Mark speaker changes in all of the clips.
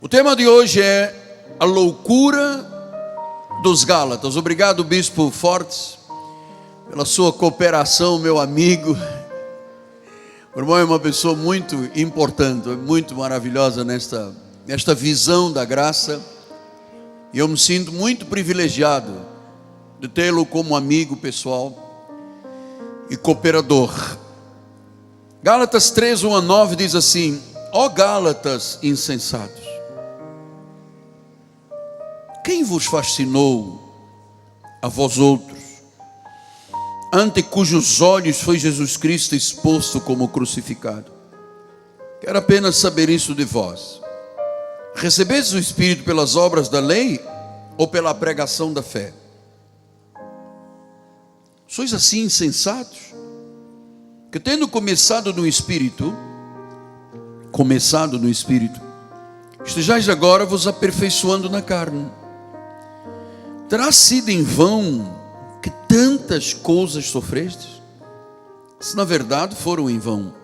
Speaker 1: O tema de hoje é a loucura dos Gálatas. Obrigado, Bispo Fortes, pela sua cooperação, meu amigo. O irmão é uma pessoa muito importante, muito maravilhosa nesta visão da graça. E eu me sinto muito privilegiado de tê-lo como amigo pessoal e cooperador. Gálatas 3, 1 a 9 diz assim: ó Gálatas insensatos, quem vos fascinou a vós outros, ante cujos olhos foi Jesus Cristo exposto como crucificado? Quero apenas saber isso de vós. Recebestes o Espírito pelas obras da lei ou pela pregação da fé? Sois assim insensatos, que tendo começado no Espírito, estejais agora vos aperfeiçoando na carne. Terá sido em vão que tantas coisas sofrestes? Se na verdade foram em vão.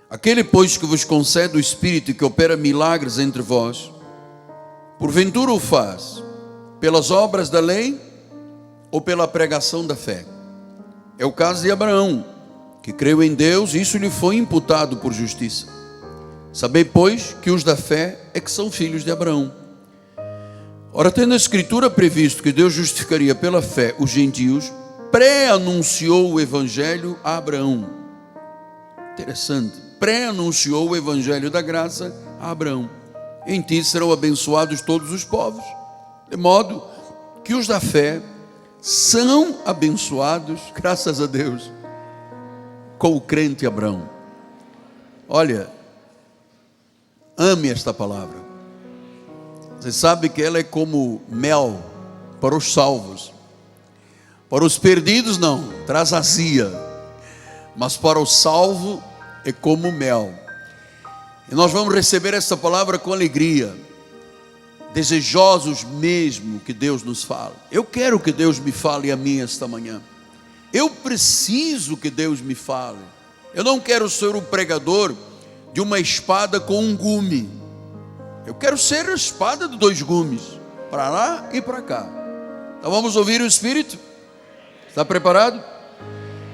Speaker 1: Aquele, pois, que vos concede o Espírito e que opera milagres entre vós, porventura o faz pelas obras da lei ou pela pregação da fé? É o caso de Abraão, que creu em Deus e isso lhe foi imputado por justiça. Sabei, pois, que os da fé é que são filhos de Abraão. Ora, tendo a Escritura previsto que Deus justificaria pela fé os gentios, pré-anunciou o Evangelho a Abraão. Interessante. Pré-anunciou o Evangelho da graça a Abraão. Em ti serão abençoados todos os povos, de modo que os da fé são abençoados, graças a Deus, com o crente Abraão. Olha, ame esta palavra. Você sabe que ela é como mel para os salvos. Para os perdidos não, traz azia. Mas para o salvo é como mel. E nós vamos receber essa palavra com alegria, desejosos mesmo que Deus nos fale. Eu quero que Deus me fale a mim esta manhã. Eu preciso que Deus me fale. Eu não quero ser o pregador de uma espada com um gume. Eu quero ser a espada de dois gumes, para lá e para cá. Então vamos ouvir o Espírito? Está preparado?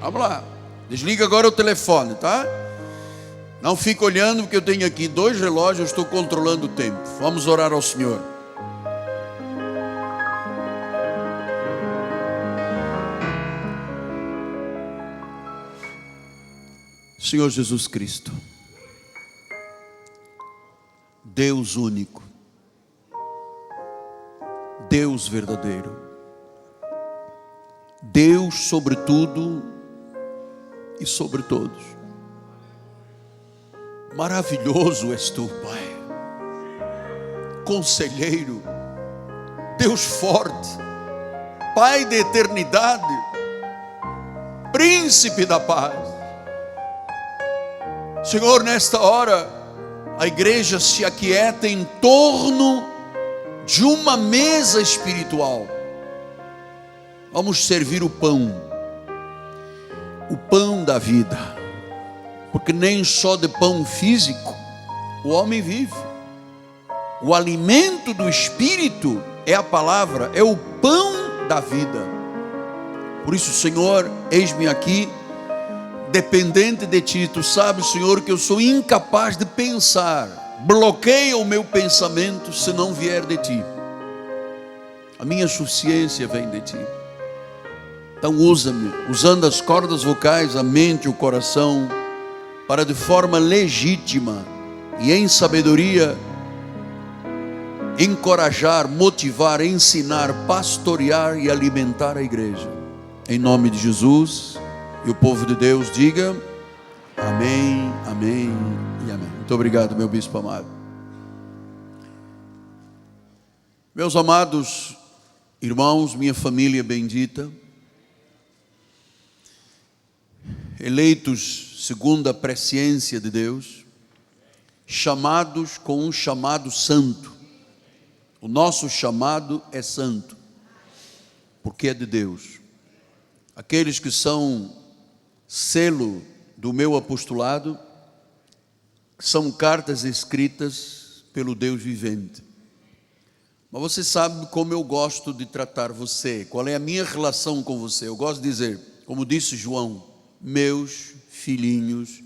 Speaker 1: Vamos lá. Desliga agora o telefone, tá? Não fique olhando, porque eu tenho aqui 2 relógios, eu estou controlando o tempo. Vamos orar ao Senhor. Senhor Jesus Cristo, Deus único, Deus verdadeiro, Deus sobre tudo e sobre todos. Maravilhoso és tu, Pai, conselheiro, Deus forte, Pai da eternidade, príncipe da paz. Senhor, nesta hora a igreja se aquieta em torno de uma mesa espiritual. Vamos servir o pão da vida, porque nem só de pão físico o homem vive. O alimento do Espírito é a palavra, é o pão da vida. Por isso, Senhor, eis-me aqui, dependente de Ti. Tu sabes, Senhor, que eu sou incapaz de pensar. Bloqueia o meu pensamento se não vier de Ti. A minha suficiência vem de Ti. Então usa-me, usando as cordas vocais, a mente e o coração, para de forma legítima e em sabedoria encorajar, motivar, ensinar, pastorear e alimentar a igreja. Em nome de Jesus. E o povo de Deus diga amém, amém e amém. Muito obrigado, meu bispo amado. Meus amados irmãos, minha família bendita, eleitos segundo a presciência de Deus, chamados com um chamado santo. O nosso chamado é santo, porque é de Deus. Aqueles que são selo do meu apostolado, são cartas escritas pelo Deus vivente. Mas você sabe como eu gosto de tratar você, qual é a minha relação com você. Eu gosto de dizer, como disse João, meus filhinhos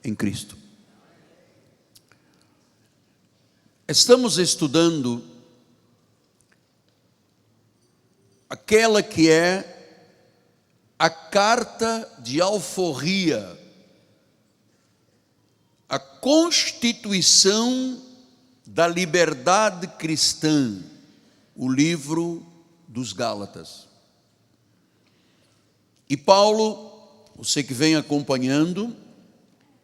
Speaker 1: em Cristo. Estamos estudando aquela que é a carta de alforria, a constituição da liberdade cristã, o livro dos Gálatas. E Paulo, você que vem acompanhando,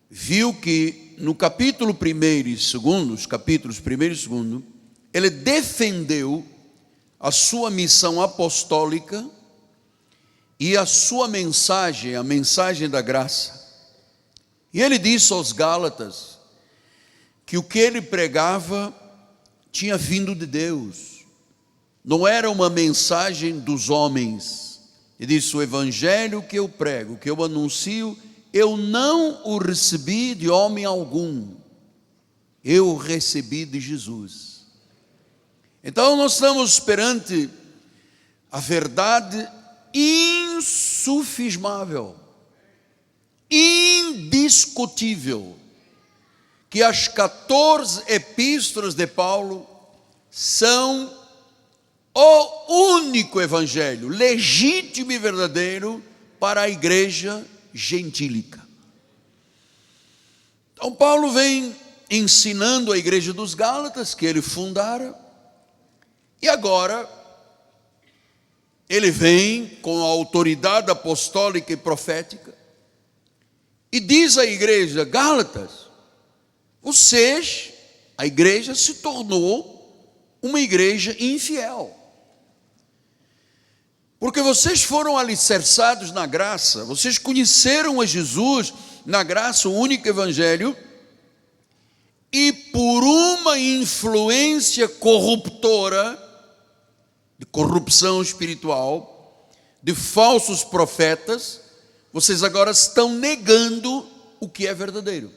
Speaker 1: viu que no capítulo 1 e 2, os capítulos 1 e 2, ele defendeu a sua missão apostólica e a sua mensagem, a mensagem da graça. E ele disse aos Gálatas que o que ele pregava tinha vindo de Deus, não era uma mensagem dos homens. Ele disse, o evangelho que eu prego, que eu anuncio, eu não o recebi de homem algum, eu o recebi de Jesus. Então nós estamos perante a verdade insufismável, indiscutível, que as 14 epístolas de Paulo são o único evangelho legítimo e verdadeiro para a igreja gentílica. Então Paulo vem ensinando a igreja dos Gálatas, que ele fundara, e agora ele vem com a autoridade apostólica e profética e diz à igreja, Gálatas, vocês, a igreja se tornou uma igreja infiel, porque vocês foram alicerçados na graça, vocês conheceram a Jesus na graça, o único evangelho, e por uma influência corruptora, de corrupção espiritual, de falsos profetas, vocês agora estão negando o que é verdadeiro.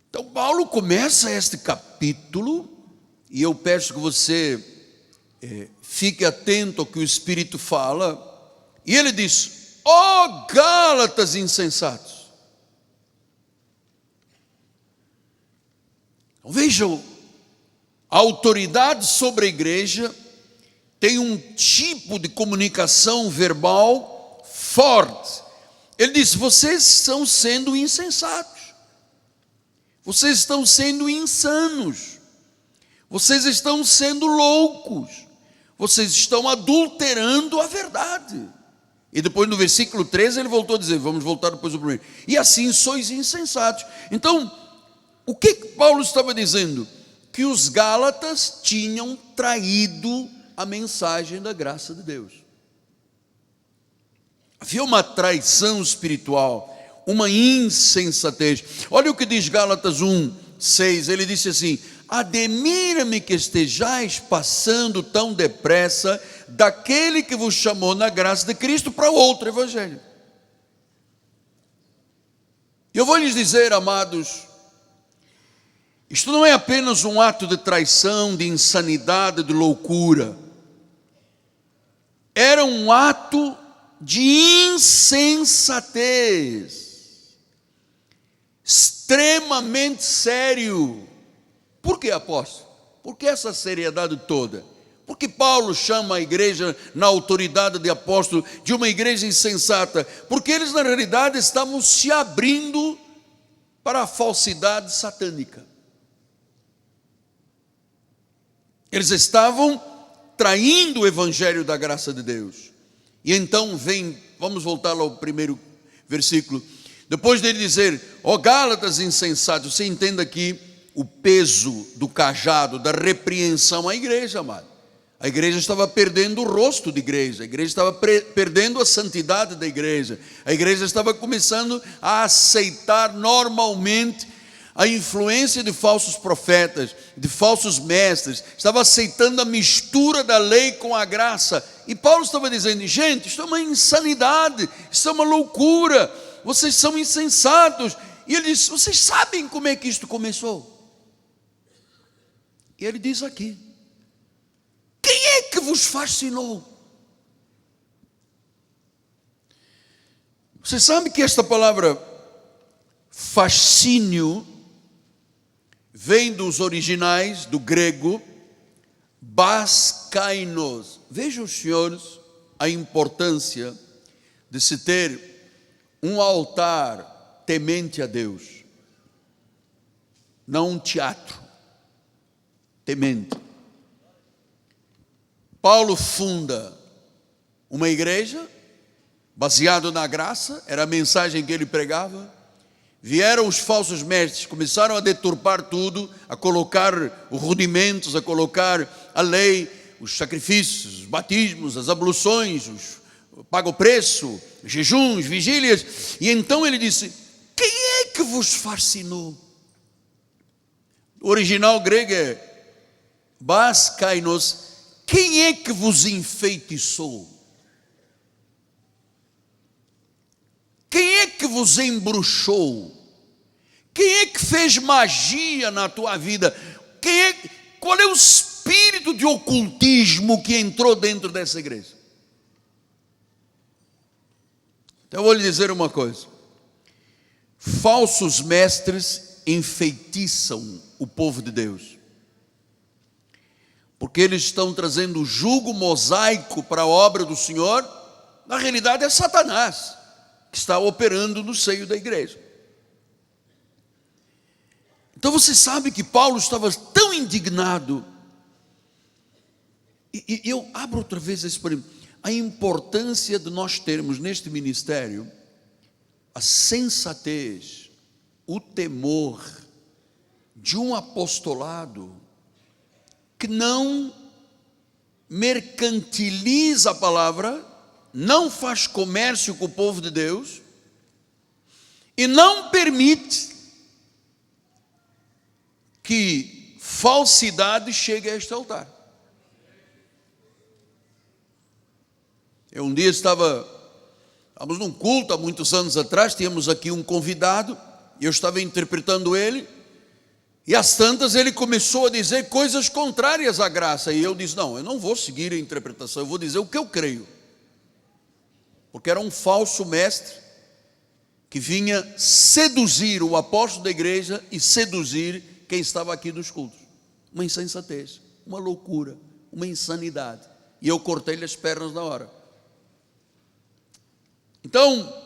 Speaker 1: Então Paulo começa este capítulo, e eu peço que você fique atento ao que o Espírito fala, e ele diz, ó Gálatas insensatos. Então, vejam, a autoridade sobre a igreja tem um tipo de comunicação verbal forte. Ele diz, vocês estão sendo insensatos. Vocês estão sendo insanos, vocês estão sendo loucos, vocês estão adulterando a verdade. E depois no versículo 13 ele voltou a dizer, vamos voltar depois do primeiro, e assim sois insensatos. Então, o que Paulo estava dizendo? Que os Gálatas tinham traído a mensagem da graça de Deus. Havia uma traição espiritual, uma insensatez. Olha o que diz Gálatas 1:6, ele disse assim, admira-me que estejais passando tão depressa daquele que vos chamou na graça de Cristo para outro evangelho. Eu vou lhes dizer, amados, isto não é apenas um ato de traição, de insanidade, de loucura. Era um ato de insensatez, extremamente sério. Por que, apóstolo? Por que essa seriedade toda? Porque Paulo chama a igreja, na autoridade de apóstolo, de uma igreja insensata? Porque eles na realidade estavam se abrindo para a falsidade satânica. Eles estavam traindo o evangelho da graça de Deus. E então vamos voltar ao primeiro versículo. Depois dele dizer, ó Gálatas insensatos, você entenda aqui o peso do cajado, da repreensão à igreja, amado. A igreja estava perdendo o rosto de igreja, a igreja estava perdendo a santidade da igreja, a igreja estava começando a aceitar normalmente a influência de falsos profetas, de falsos mestres, estava aceitando a mistura da lei com a graça. E Paulo estava dizendo, gente, isto é uma insanidade, isto é uma loucura, vocês são insensatos. E ele disse, vocês sabem como é que isto começou? E ele diz aqui: quem é que vos fascinou? Você sabe que esta palavra fascínio vem dos originais do grego baskainos. Vejam, senhores, a importância de se ter um altar temente a Deus, não um teatro temente. Paulo funda uma igreja baseado na graça, era a mensagem que ele pregava. Vieram os falsos mestres, começaram a deturpar tudo, a colocar os rudimentos, a colocar a lei, os sacrifícios, os batismos, as abluções, paga o preço, jejuns, vigílias. E então ele disse: quem é que vos fascinou? O original grego é baskainos. Quem é que vos enfeitiçou? Quem é que vos embruxou? Quem é que fez magia na tua vida? Qual é o espírito de ocultismo que entrou dentro dessa igreja? Então eu vou lhe dizer uma coisa: falsos mestres enfeitiçam o povo de Deus, porque eles estão trazendo o jugo mosaico para a obra do Senhor. Na realidade é Satanás que está operando no seio da igreja. Então você sabe que Paulo estava tão indignado, e eu abro outra vez esse parênteses, a importância de nós termos neste ministério a sensatez, o temor de um apostolado que não mercantiliza a palavra, não faz comércio com o povo de Deus e não permite que falsidade chegue a este altar. Eu um dia estávamos num culto há muitos anos atrás, tínhamos aqui um convidado, e eu estava interpretando ele, e às tantas ele começou a dizer coisas contrárias à graça, e eu disse: não, eu não vou seguir a interpretação, eu vou dizer o que eu creio. Porque era um falso mestre que vinha seduzir o apóstolo da igreja e seduzir quem estava aqui dos cultos. Uma insensatez, uma loucura, uma insanidade. E eu cortei-lhe as pernas na hora. Então,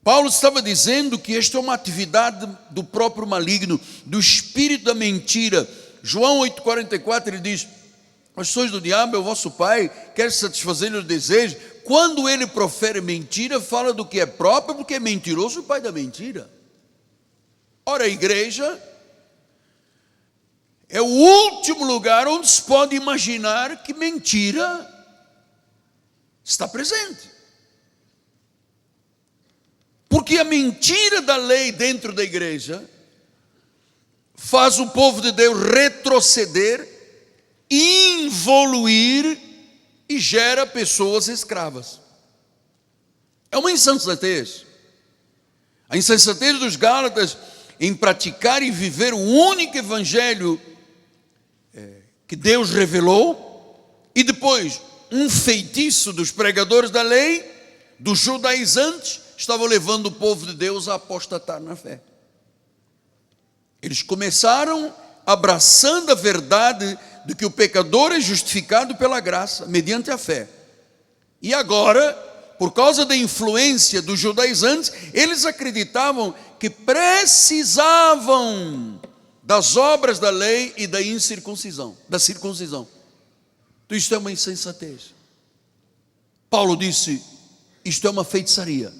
Speaker 1: Paulo estava dizendo que esta é uma atividade do próprio maligno, do espírito da mentira. João 8,44, ele diz: vós sois do diabo, é o vosso pai, quer satisfazer o desejo. Quando ele profere mentira, fala do que é próprio, porque é mentiroso o pai da mentira. Ora, a igreja é o último lugar onde se pode imaginar que mentira está presente. Porque a mentira da lei dentro da igreja faz o povo de Deus retroceder, involuir e gera pessoas escravas. É uma insensatez. A insensatez dos Gálatas em praticar e viver o único evangelho que Deus revelou, e depois um feitiço dos pregadores da lei, dos judaizantes, estavam levando o povo de Deus a apostatar na fé. Eles começaram abraçando a verdade de que o pecador é justificado pela graça, mediante a fé. E agora, por causa da influência dos judaizantes, eles acreditavam que precisavam das obras da lei e da incircuncisão, da circuncisão. Então isto é uma insensatez. Paulo disse: isto é uma feitiçaria.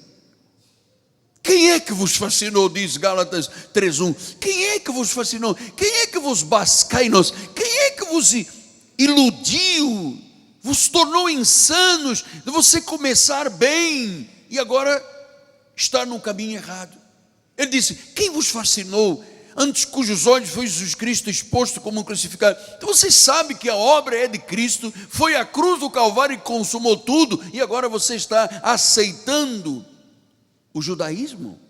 Speaker 1: Quem é que vos fascinou, diz Gálatas 3:1. Quem é que vos fascinou? Quem é que vos bascainos? Quem é que vos iludiu, vos tornou insanos, de você começar bem e agora estar no caminho errado? Ele disse: quem vos fascinou, antes cujos olhos foi Jesus Cristo exposto como um crucificado? Então você sabe que a obra é de Cristo, foi a cruz do Calvário que consumou tudo, e agora você está aceitando o judaísmo?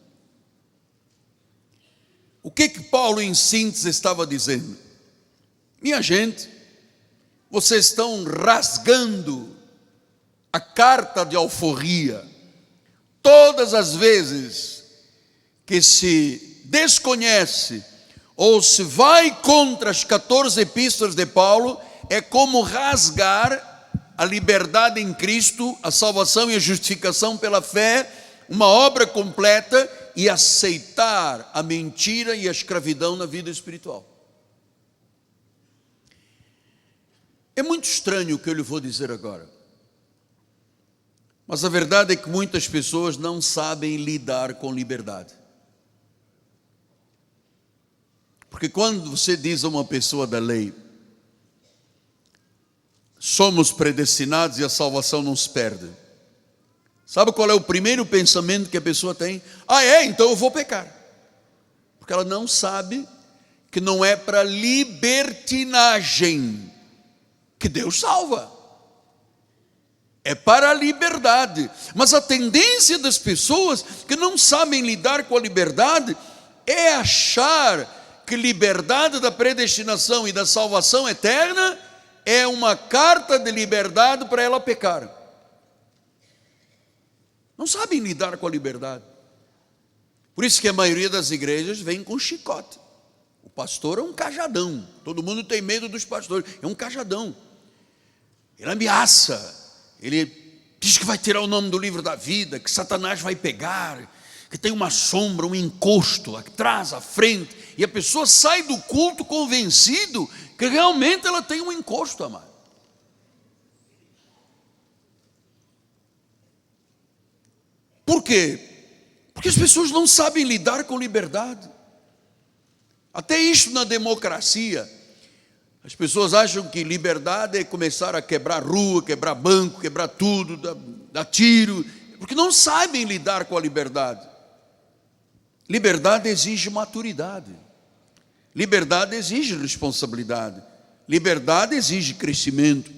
Speaker 1: O que Paulo em síntese estava dizendo? Minha gente, vocês estão rasgando a carta de alforria todas as vezes que se desconhece ou se vai contra as 14 epístolas de Paulo. É como rasgar a liberdade em Cristo, a salvação e a justificação pela fé, uma obra completa, e aceitar a mentira e a escravidão na vida espiritual. É muito estranho o que eu lhe vou dizer agora, mas a verdade é que muitas pessoas não sabem lidar com liberdade. Porque quando você diz a uma pessoa da lei, somos predestinados e a salvação não se perde, sabe qual é o primeiro pensamento que a pessoa tem? Então eu vou pecar. Porque ela não sabe que não é para libertinagem que Deus salva. É para a liberdade. Mas a tendência das pessoas que não sabem lidar com a liberdade é achar que liberdade da predestinação e da salvação eterna é uma carta de liberdade para ela pecar. Não sabem lidar com a liberdade. Por isso que a maioria das igrejas vem com chicote. O pastor é um cajadão. Todo mundo tem medo dos pastores. É um cajadão. Ele ameaça. Ele diz que vai tirar o nome do livro da vida, que Satanás vai pegar, que tem uma sombra, um encosto atrás, à frente. E a pessoa sai do culto convencido que realmente ela tem um encosto, amado. Por quê? Porque as pessoas não sabem lidar com liberdade. Até isso na democracia. As pessoas acham que liberdade é começar a quebrar rua, quebrar banco, quebrar tudo, dar tiro, porque não sabem lidar com a liberdade. Liberdade exige maturidade. Liberdade exige responsabilidade. Liberdade exige crescimento.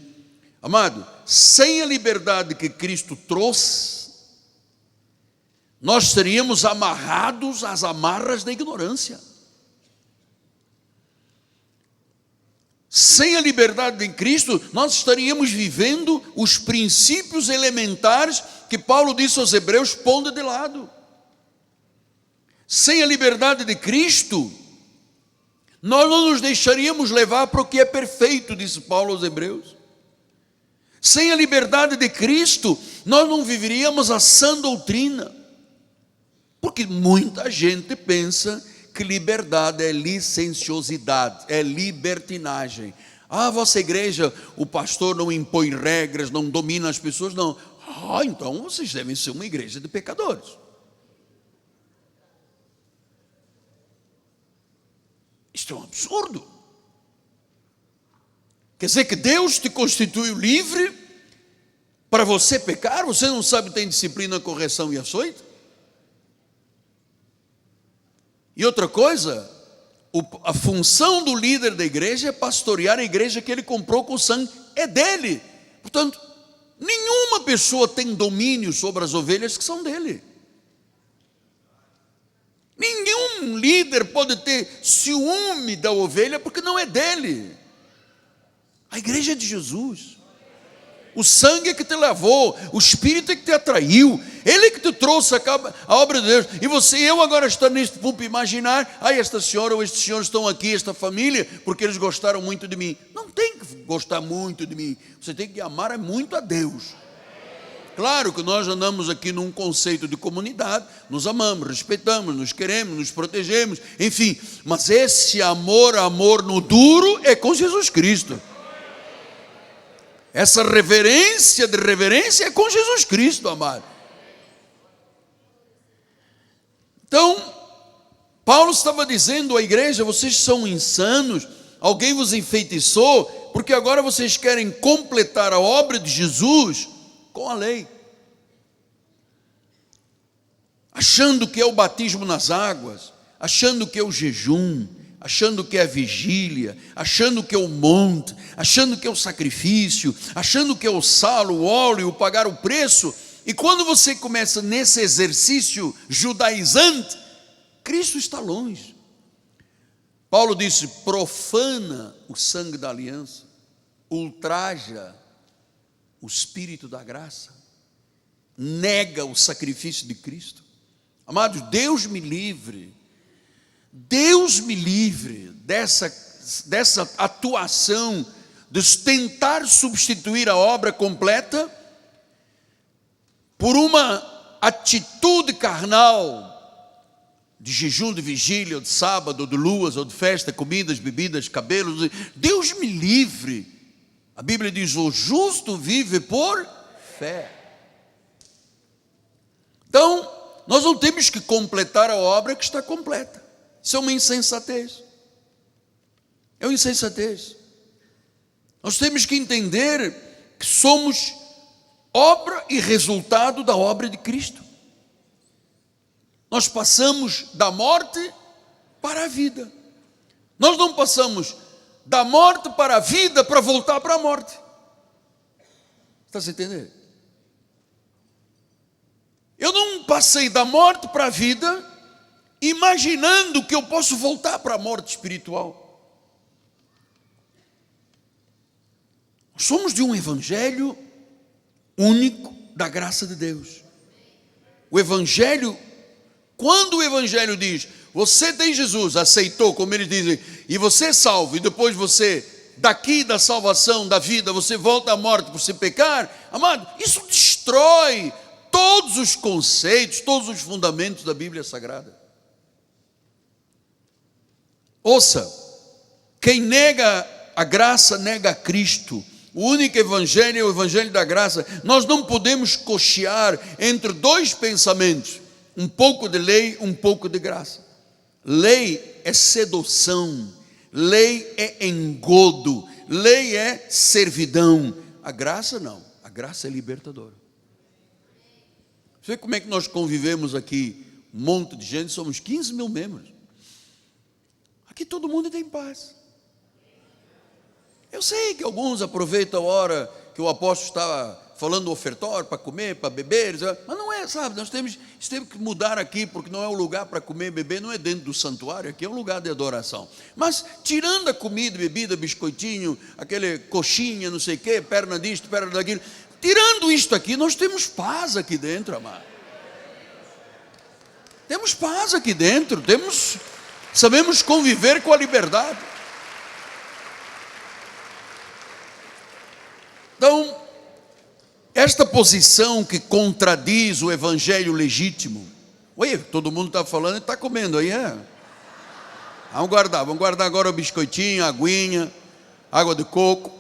Speaker 1: Amado, sem a liberdade que Cristo trouxe, nós seríamos amarrados às amarras da ignorância. Sem a liberdade de Cristo, nós estaríamos vivendo os princípios elementares que Paulo disse aos Hebreus, pondo de lado. Sem a liberdade de Cristo, nós não nos deixaríamos levar para o que é perfeito, disse Paulo aos Hebreus. Sem a liberdade de Cristo, nós não viveríamos a sã doutrina. Porque muita gente pensa que liberdade é licenciosidade, é libertinagem. Vossa igreja, o pastor não impõe regras, não domina as pessoas, não. Então vocês devem ser uma igreja de pecadores. Isto é um absurdo. Quer dizer que Deus te constituiu livre para você pecar? Você não sabe que tem disciplina, correção e açoite? E outra coisa, a função do líder da igreja é pastorear a igreja que ele comprou com sangue, é dele. Portanto, nenhuma pessoa tem domínio sobre as ovelhas que são dele. Nenhum líder pode ter ciúme da ovelha porque não é dele. A igreja é de Jesus. O sangue é que te lavou, o Espírito é que te atraiu, Ele é que te trouxe a obra de Deus. E eu agora estou neste púlpito imaginar, esta senhora ou este senhor estão aqui, esta família, porque eles gostaram muito de mim. Não tem que gostar muito de mim, você tem que amar muito a Deus. Claro que nós andamos aqui num conceito de comunidade, nos amamos, respeitamos, nos queremos, nos protegemos, enfim. Mas esse amor no duro é com Jesus Cristo. Essa reverência é com Jesus Cristo, amado. Então, Paulo estava dizendo à igreja, vocês são insanos, alguém vos enfeitiçou, porque agora vocês querem completar a obra de Jesus com a lei. Achando que é o batismo nas águas, achando que é o jejum, achando que é a vigília, achando que é o monte, achando que é o sacrifício, achando que é o sal, o óleo, o pagar o preço. E quando você começa nesse exercício judaizante, Cristo está longe. Paulo disse: profana o sangue da aliança, ultraja o Espírito da graça, nega o sacrifício de Cristo. Amados, Deus me livre dessa atuação de tentar substituir a obra completa por uma atitude carnal de jejum, de vigília, ou de sábado, ou de luas, ou de festa, comidas, bebidas, cabelos. Deus me livre. A Bíblia diz: o justo vive por fé. Então, nós não temos que completar a obra que está completa. Isso é uma insensatez. É uma insensatez. Nós temos que entender que somos obra e resultado da obra de Cristo. Nós passamos da morte para a vida. Nós não passamos da morte para a vida para voltar para a morte. Está se entendendo? Eu não passei da morte para a vida imaginando que eu posso voltar para a morte espiritual. Somos de um evangelho único da graça de Deus. O evangelho, quando o evangelho diz: você tem Jesus, aceitou, como eles dizem, e você é salvo, e depois você, daqui da salvação, da vida, você volta à morte por se pecar, amado, isso destrói todos os conceitos, todos os fundamentos da Bíblia Sagrada. Ouça, quem nega a graça, nega a Cristo. O único evangelho é o evangelho da graça. Nós não podemos cochear entre dois pensamentos: um pouco de lei, um pouco de graça. Lei é sedução, lei é engodo, lei é servidão. A graça não, a graça é libertadora. Você vê como é que nós convivemos aqui, um monte de gente, somos 15 mil membros. Aqui todo mundo tem paz. Eu sei que alguns aproveitam a hora que o apóstolo estava falando do ofertório para comer, para beber, mas não é, sabe, nós temos que mudar aqui, porque não é o lugar para comer e beber, não é dentro do santuário, aqui é um lugar de adoração. Mas tirando a comida, bebida, biscoitinho, aquele coxinha, não sei o quê, perna disto, perna daquilo, tirando isto aqui, nós temos paz aqui dentro, amado. Temos paz aqui dentro, sabemos conviver com a liberdade. Então, esta posição que contradiz o evangelho legítimo. Oi, todo mundo está falando e está comendo aí, é? Vamos guardar agora o biscoitinho, a aguinha, água de coco.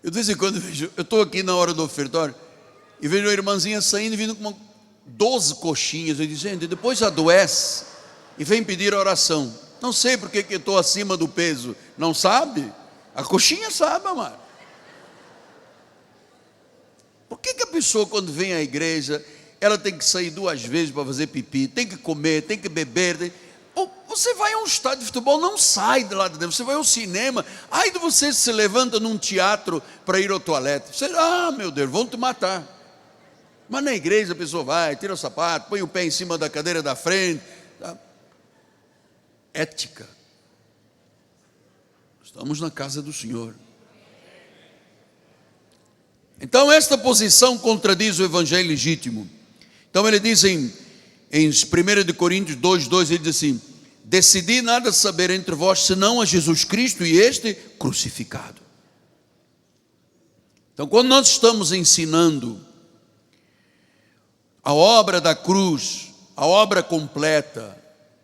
Speaker 1: Eu de vez em quando vejo, eu estou aqui na hora do ofertório e vejo a irmãzinha saindo e vindo com 12 coxinhas. Eu digo: gente, depois adoece e vem pedir oração. Não sei porque que eu estou acima do peso. Não sabe? A coxinha sabe, amado. Por que a pessoa, quando vem à igreja, ela tem que sair 2 vezes para fazer pipi, tem que comer, tem que beber? Você vai a um estádio de futebol, não sai de lá de dentro. Você vai ao cinema, aí de você se levanta num teatro para ir ao toalete. Você, meu Deus, vão te matar. Mas na igreja a pessoa vai, tira o sapato, põe o pé em cima da cadeira da frente. Tá? Ética. Estamos na casa do Senhor. Então esta posição contradiz o evangelho legítimo. Então ele diz em 1 Coríntios 2:2, ele diz assim: decidi nada saber entre vós senão a Jesus Cristo e este crucificado. Então quando nós estamos ensinando a obra da cruz, a obra completa,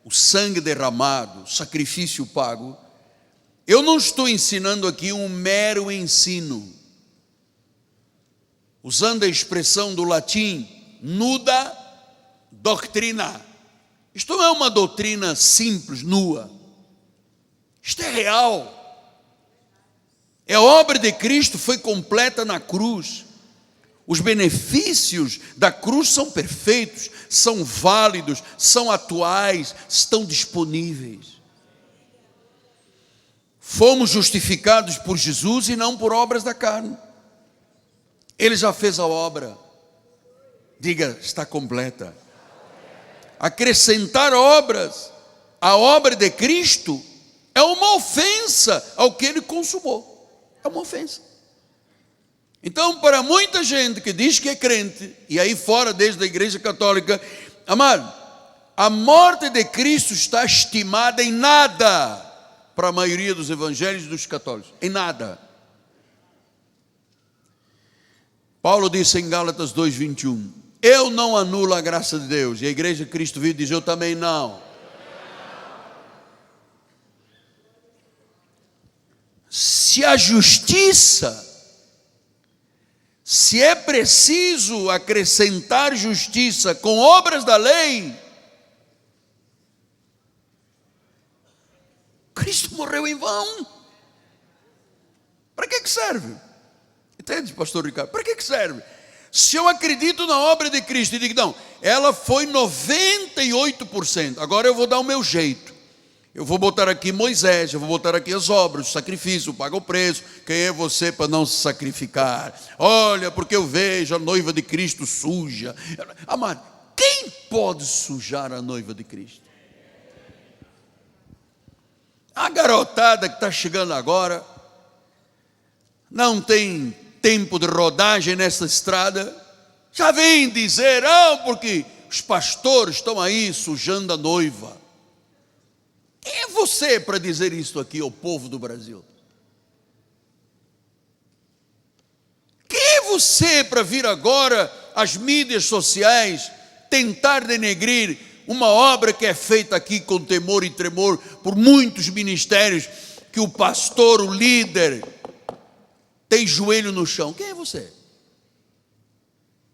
Speaker 1: o sangue derramado, o sacrifício pago, eu não estou ensinando aqui um mero ensino, usando a expressão do latim, nuda doctrina. Isto não é uma doutrina simples, nua. Isto é real. É a obra de Cristo, foi completa na cruz. Os benefícios da cruz são perfeitos, são válidos, são atuais, estão disponíveis. Fomos justificados por Jesus e não por obras da carne. Ele já fez a obra. Diga, está completa. acrescentar obras à obra de Cristo é uma ofensa ao que ele consumou. É uma ofensa. Então, para muita gente que diz que é crente, e aí fora desde a igreja católica, amado, a morte de Cristo está estimada em nada para a maioria dos evangélicos e dos católicos. Em nada. Paulo disse em Gálatas 2:21, eu não anulo a graça de Deus. E a igreja Cristo Vivo diz, eu também não. Se a justiça, se é preciso acrescentar justiça com obras da lei, Cristo morreu em vão. Para que serve? Entende, pastor Ricardo? Para que serve? Se eu acredito na obra de Cristo e digo, não, ela foi 98%, agora eu vou dar o meu jeito. Eu vou botar aqui Moisés, eu vou botar aqui as obras, o sacrifício, paga o preço. Quem é você para não se sacrificar? Olha, porque eu vejo a noiva de Cristo suja. Amado, quem pode sujar a noiva de Cristo? A garotada que está chegando agora, não tem tempo de rodagem nessa estrada, já vem dizer, porque os pastores estão aí sujando a noiva. Quem é você para dizer isso aqui ao povo do Brasil? Quem é você para vir agora às mídias sociais tentar denegrir uma obra que é feita aqui com temor e tremor por muitos ministérios, que o pastor, o líder, tem joelho no chão? Quem é você?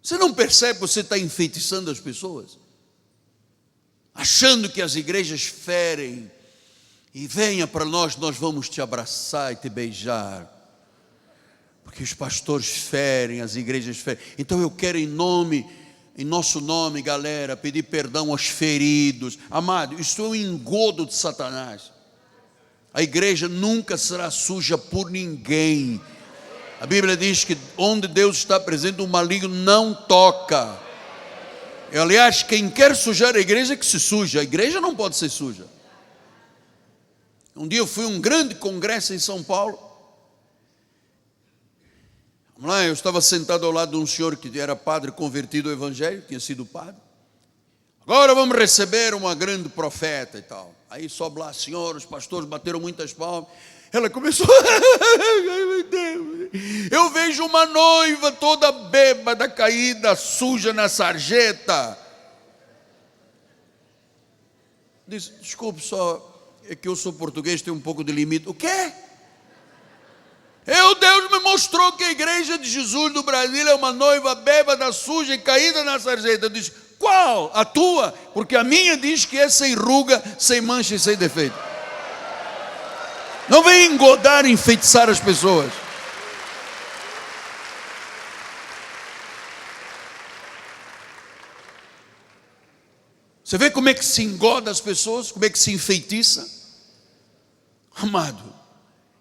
Speaker 1: Você não percebe que você está enfeitiçando as pessoas? Achando que as igrejas ferem, e venha para nós vamos te abraçar e te beijar, porque os pastores ferem, as igrejas ferem. Então eu quero em nosso nome, galera, pedir perdão aos feridos. Amado, isso é um engodo de Satanás. A igreja nunca será suja por ninguém. A Bíblia diz que onde Deus está presente, o maligno não toca. Aliás, quem quer sujar a igreja, que se suja. A igreja não pode ser suja. Um dia eu fui a um grande congresso em São Paulo. Vamos lá, eu estava sentado ao lado de um senhor que era padre convertido ao evangelho, tinha sido padre. Agora vamos receber uma grande profeta e tal. Aí sobe lá, senhor, os pastores bateram muitas palmas. Ela começou, meu Deus, eu vejo uma noiva toda bêbada, caída, suja na sarjeta. Disse, desculpe só, é que eu sou português, tem um pouco de limite. O quê? Deus me mostrou que a igreja de Jesus do Brasil é uma noiva bêbada, suja e caída na sarjeta. Eu disse, qual? A tua? Porque a minha diz que é sem ruga, sem mancha e sem defeito. Não vem engodar e enfeitiçar as pessoas. Você vê como é que se engoda as pessoas, como é que se enfeitiça? Amado,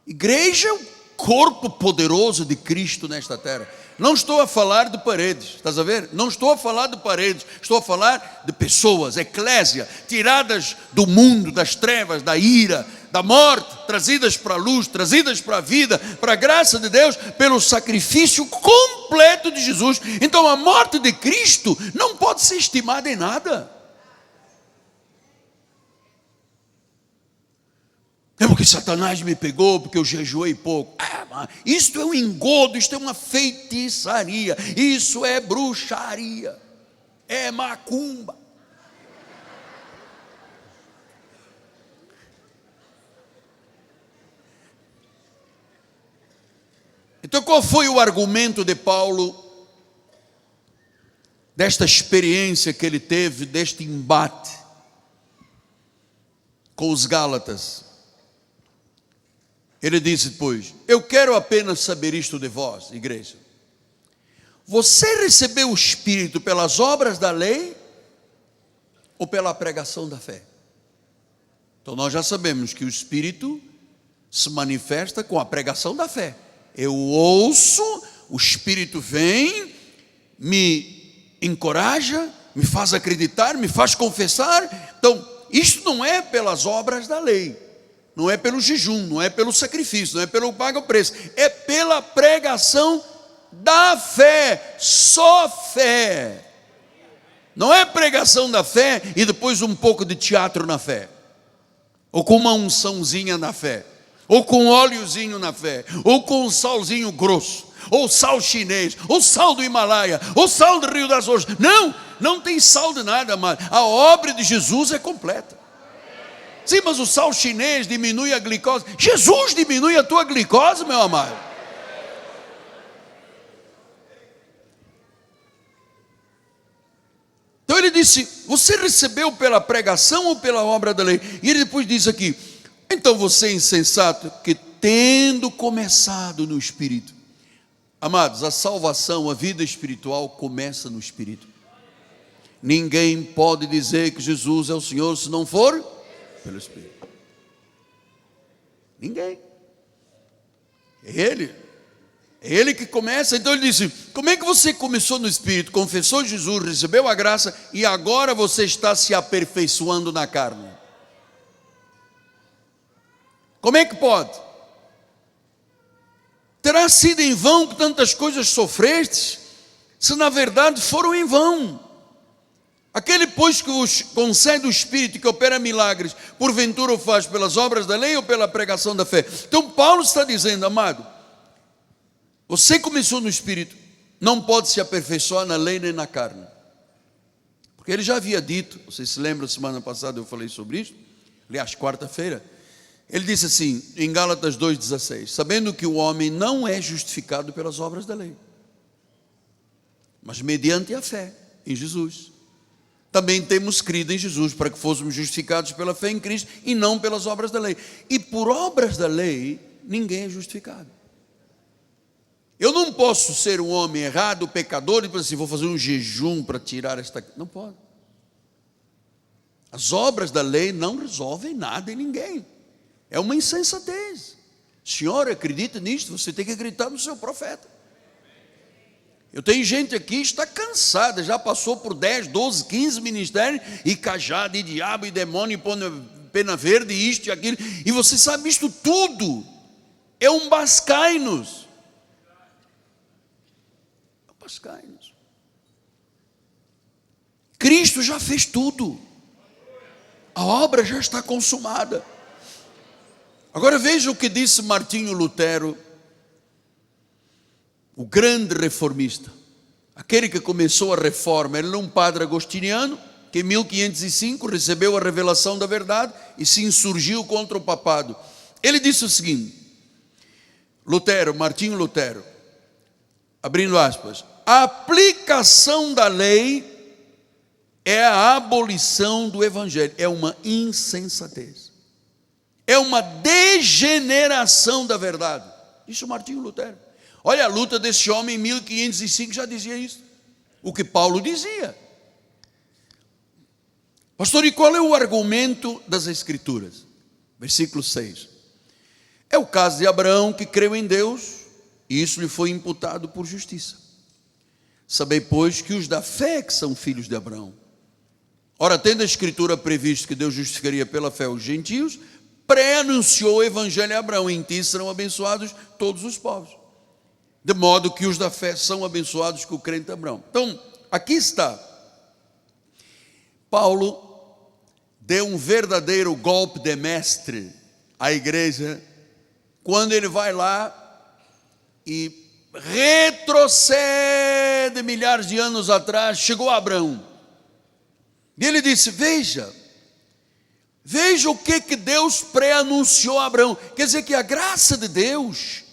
Speaker 1: igreja é o corpo poderoso de Cristo nesta terra. Não estou a falar de paredes, estás a ver? Não estou a falar de paredes, estou a falar de pessoas, eclésia, tiradas do mundo, das trevas, da ira, da morte, trazidas para a luz, trazidas para a vida, para a graça de Deus, pelo sacrifício completo de Jesus. Então a morte de Cristo não pode ser estimada em nada. É porque Satanás me pegou, porque eu jejuei pouco. Isto é um engodo, isto é uma feitiçaria, isso é bruxaria, é macumba. Então qual foi o argumento de Paulo, desta experiência que ele teve, deste embate com os Gálatas? Ele disse depois, eu quero apenas saber isto de vós, igreja. Você recebeu o Espírito pelas obras da lei ou pela pregação da fé? Então nós já sabemos que o Espírito se manifesta com a pregação da fé. Eu ouço, o Espírito vem, me encoraja, me faz acreditar, me faz confessar. Então, isto não é pelas obras da lei, não é pelo jejum, não é pelo sacrifício, não é pelo pago preço, é pela pregação da fé, só fé. Não é pregação da fé e depois um pouco de teatro na fé, ou com uma unçãozinha na fé, ou com óleozinho na fé, ou com um salzinho grosso, ou sal chinês, ou sal do Himalaia, ou sal do Rio das Ostras. Não, não tem sal de nada, amado. A obra de Jesus é completa. Sim, mas o sal chinês diminui a glicose. Jesus diminui a tua glicose, meu amado. Então ele disse, você recebeu pela pregação ou pela obra da lei? E ele depois diz aqui, então você é insensato, que tendo começado no Espírito. Amados, a salvação, a vida espiritual começa no Espírito. Ninguém pode dizer que Jesus é o Senhor se não for pelo Espírito. Ninguém. É Ele que começa. Então ele disse, como é que você começou no Espírito, confessou Jesus, recebeu a graça e agora você está se aperfeiçoando na carne? Como é que pode? Terá sido em vão que tantas coisas sofrestes, se na verdade foram em vão. Aquele, pois, que os concede o Espírito, que opera milagres, porventura o faz pelas obras da lei ou pela pregação da fé? Então Paulo está dizendo, amado, você começou no Espírito, não pode se aperfeiçoar na lei nem na carne. Porque ele já havia dito, vocês se lembram, semana passada eu falei sobre isso, aliás, quarta-feira, ele disse assim, em Gálatas 2,16, sabendo que o homem não é justificado pelas obras da lei, mas mediante a fé em Jesus. Também temos crido em Jesus, para que fôssemos justificados pela fé em Cristo, e não pelas obras da lei. E por obras da lei, ninguém é justificado. Eu não posso ser um homem errado, pecador, e dizer assim, vou fazer um jejum para tirar esta... Não pode. As obras da lei não resolvem nada em ninguém. É uma insensatez. Senhor, acredita nisto? Você tem que acreditar no seu profeta. Eu tenho gente aqui que está cansada, já passou por 10, 12, 15 ministérios, e cajado, e diabo, e demônio, e pena verde, e isto e aquilo, e você sabe, isto tudo é um bascai-nos. Bascai-nos. Cristo já fez tudo, a obra já está consumada. Agora veja o que disse Martinho Lutero, o grande reformista, aquele que começou a reforma. Ele era um padre agostiniano que em 1505 recebeu a revelação da verdade e se insurgiu contra o papado. Ele disse o seguinte, Martinho Lutero, abrindo aspas, a aplicação da lei é a abolição do evangelho. É uma insensatez, é uma degeneração da verdade. Isso Martinho Lutero. Olha a luta desse homem em 1505 já dizia isso. O que Paulo dizia. Pastor, e qual é o argumento das Escrituras? Versículo 6. É o caso de Abraão, que creu em Deus, e isso lhe foi imputado por justiça. Sabei, pois, que os da fé que são filhos de Abraão. Ora, tendo a Escritura previsto que Deus justificaria pela fé os gentios, pré-anunciou o evangelho a Abraão, em ti serão abençoados todos os povos. De modo que os da fé são abençoados com o crente Abraão. Então, aqui está. Paulo deu um verdadeiro golpe de mestre à igreja, quando ele vai lá e retrocede milhares de anos atrás, chegou a Abraão. E ele disse, veja o que Deus pré-anunciou a Abraão. Quer dizer que a graça de Deus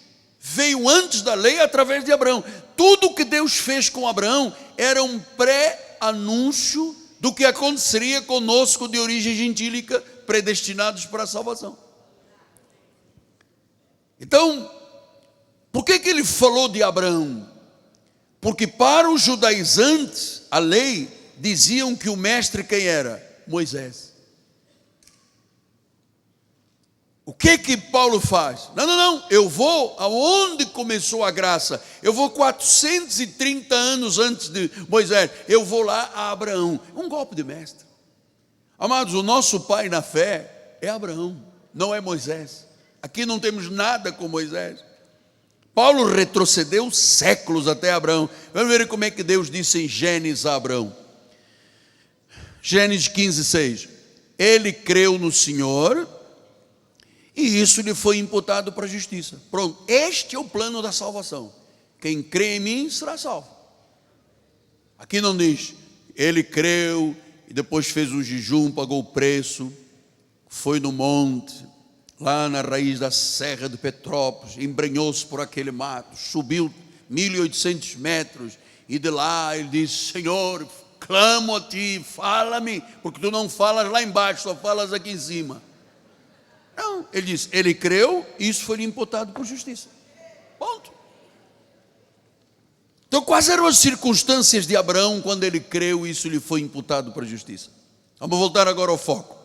Speaker 1: veio antes da lei através de Abraão. Tudo o que Deus fez com Abraão era um pré-anúncio do que aconteceria conosco de origem gentílica, predestinados para a salvação. Então, por que ele falou de Abraão? Porque para os judaizantes, a lei, diziam que o mestre quem era? Moisés. O que Paulo faz? Não, eu vou aonde começou a graça. Eu vou 430 anos antes de Moisés. Eu vou lá a Abraão. Um golpe de mestre. Amados, o nosso pai na fé é Abraão, não é Moisés. Aqui não temos nada com Moisés. Paulo retrocedeu séculos até Abraão. Vamos ver como é que Deus disse em Gênesis a Abraão. Gênesis 15:6. Ele creu no Senhor e isso lhe foi imputado para a justiça. Pronto, este é o plano da salvação. Quem crê em mim será salvo. Aqui não diz, ele creu e depois fez um jejum, pagou o preço, foi no monte, lá na raiz da serra de Petrópolis, embrenhou-se por aquele mato, subiu 1.800 metros, e de lá ele disse, Senhor, clamo a ti, fala-me, porque tu não falas lá embaixo, só falas aqui em cima. Não, ele disse, ele creu, e isso foi lhe imputado por justiça. Ponto. Então, quais eram as circunstâncias de Abraão quando ele creu e isso lhe foi imputado para a justiça? Vamos voltar agora ao foco.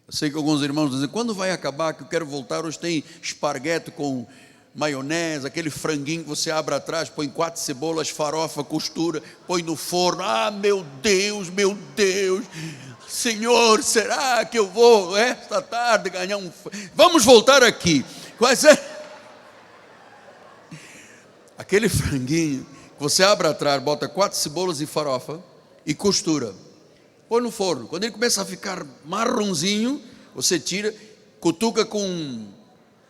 Speaker 1: Eu sei que alguns irmãos dizem, quando vai acabar, que eu quero voltar, hoje tem esparguete com maionese, aquele franguinho que você abre atrás, põe 4 cebolas, farofa, costura, põe no forno. Ah, meu Deus, Senhor, será que eu vou esta tarde ganhar um... Vamos voltar aqui. Quais é? Aquele franguinho que você abre atrás, bota 4 cebolas e farofa e costura, põe no forno. Quando ele começa a ficar marronzinho, você tira, cutuca com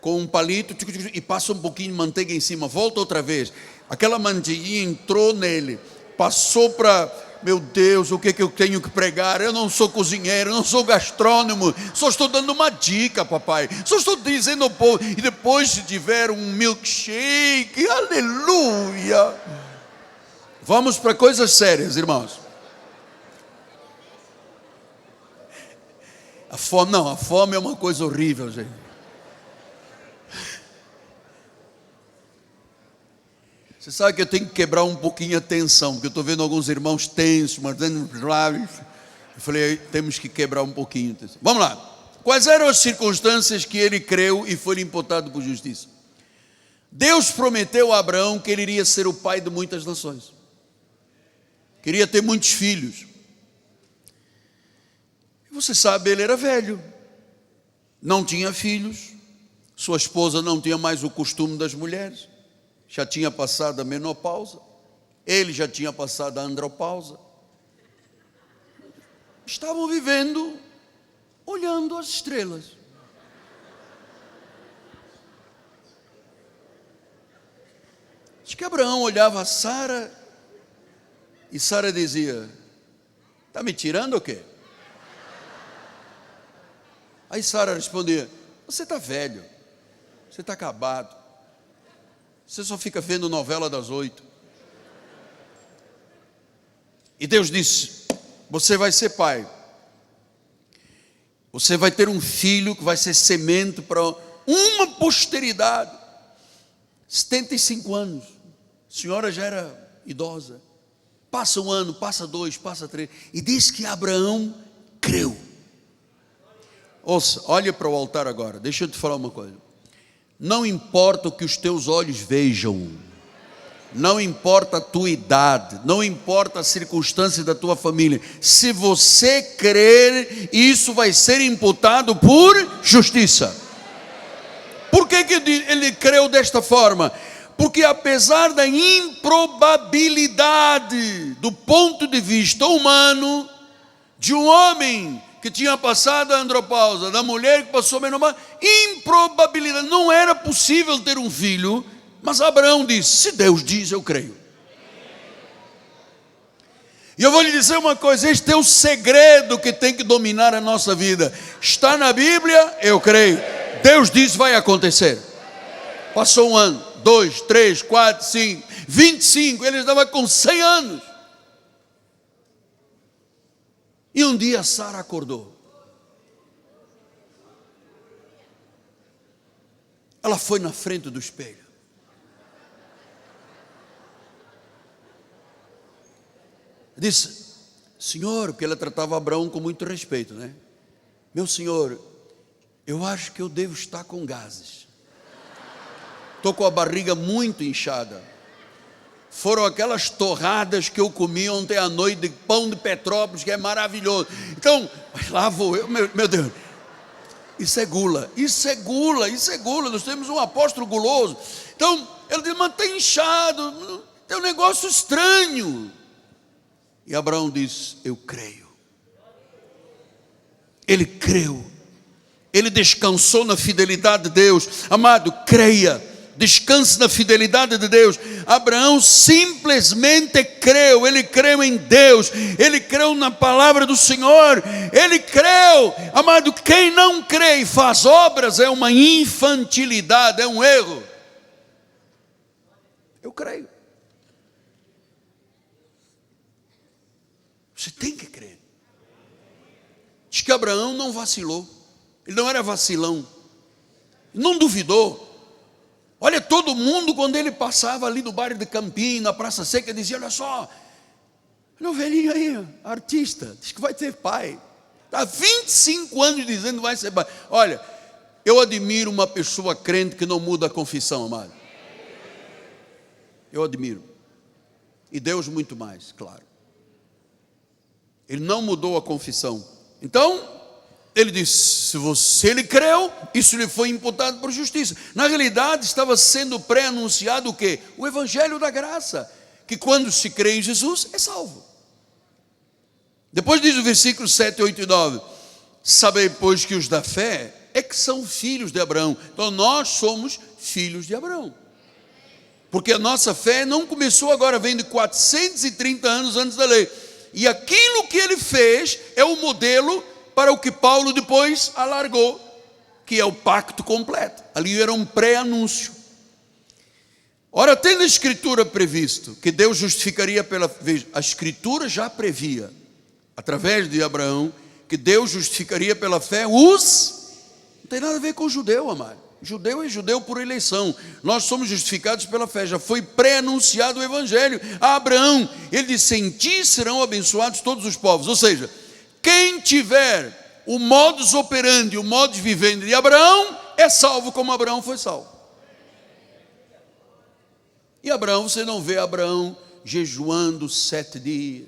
Speaker 1: um palito e passa um pouquinho de manteiga em cima, volta outra vez. Aquela manteiguinha entrou nele, passou para... Meu Deus, o que eu tenho que pregar? Eu não sou cozinheiro, eu não sou gastrônomo, só estou dando uma dica, papai. Só estou dizendo ao povo. E depois, se tiver um milkshake, aleluia. Vamos para coisas sérias, irmãos. A fome é uma coisa horrível, gente. Você sabe que eu tenho que quebrar um pouquinho a tensão, porque eu estou vendo alguns irmãos tensos, mantendo os lábios. Eu falei, temos que quebrar um pouquinho a tensão. Vamos lá. Quais eram as circunstâncias que ele creu e foi imputado por justiça? Deus prometeu a Abraão que ele iria ser o pai de muitas nações. Queria ter muitos filhos. E você sabe, ele era velho. Não tinha filhos. Sua esposa não tinha mais o costume das mulheres. Já tinha passado a menopausa, ele já tinha passado a andropausa. Estavam vivendo, olhando as estrelas. Diz que Abraão olhava a Sara, e Sara dizia, está me tirando ou quê? Aí Sara respondia, você está velho, você está acabado. Você só fica vendo novela das 8. E Deus disse, você vai ser pai. Você vai ter um filho que vai ser semente para uma posteridade. 75 anos. A senhora já era idosa. Passa um ano, passa 2, passa 3. E diz que Abraão creu. Ouça, olha para o altar agora. Deixa eu te falar uma coisa. Não importa o que os teus olhos vejam, não importa a tua idade, não importa a circunstância da tua família, se você crer, isso vai ser imputado por justiça. Por que ele creu desta forma? Porque apesar da improbabilidade do ponto de vista humano, de um homem que tinha passado a andropausa, da mulher que passou a menopausa, improbabilidade, não era possível ter um filho, mas Abraão disse, se Deus diz, eu creio. E eu vou lhe dizer uma coisa, este é o segredo que tem que dominar a nossa vida. Está na Bíblia, eu creio. Deus diz, vai acontecer. Passou 1 ano, 2, 3, 4, 5, 25, ele estava com 100 anos. E um dia Sara acordou. Ela foi na frente do espelho. Disse, Senhor, porque ela tratava Abraão com muito respeito, né? Meu senhor, eu acho que eu devo estar com gases. Estou com a barriga muito inchada. Foram aquelas torradas que eu comi ontem à noite de pão de Petrópolis, que é maravilhoso. Então, lá vou eu, meu Deus. Isso é gula, isso é gula, isso é gula. Nós temos um apóstolo guloso. Então, ele diz, mas está inchado, tem um negócio estranho. E Abraão diz, eu creio. Ele creu. Ele descansou na fidelidade de Deus. Amado, creia. Descanse na fidelidade de Deus. Abraão simplesmente creu. Ele creu em Deus. Ele creu na palavra do Senhor. Ele creu. Amado, quem não crê e faz obras é uma infantilidade, é um erro. Eu creio. Você tem que crer. Diz que Abraão não vacilou. Ele não era vacilão. Não duvidou. Olha, todo mundo, quando ele passava ali no bairro de Campinho, na Praça Seca, dizia, olha só, olha o velhinho aí, artista, diz que vai ter pai. Está há 25 anos dizendo que vai ser pai. Olha, eu admiro uma pessoa crente que não muda a confissão, amado. Eu admiro. E Deus muito mais, claro. Ele não mudou a confissão. Então, ele disse, se ele creu, isso lhe foi imputado por justiça. Na realidade, estava sendo pré-anunciado o quê? O evangelho da graça, que quando se crê em Jesus, é salvo. Depois diz o versículo 7, 8 e 9, sabei, pois, que os da fé é que são filhos de Abraão. Então, nós somos filhos de Abraão. Porque a nossa fé não começou agora, vem de 430 anos antes da lei. E aquilo que ele fez é o modelo para o que Paulo depois alargou, que é o pacto completo. Ali era um pré-anúncio. Ora, tendo a Escritura previsto que Deus justificaria pela... Veja, a Escritura já previa, através de Abraão, que Deus justificaria pela fé os... Não tem nada a ver com o judeu, amado. Judeu é judeu por eleição. Nós somos justificados pela fé. Já foi pré-anunciado o Evangelho a Abraão. Ele disse, em ti serão abençoados todos os povos. Ou seja, quem tiver o modus operandi, o modus vivendi de Abraão, é salvo como Abraão foi salvo. E Abraão, você não vê Abraão jejuando 7 dias,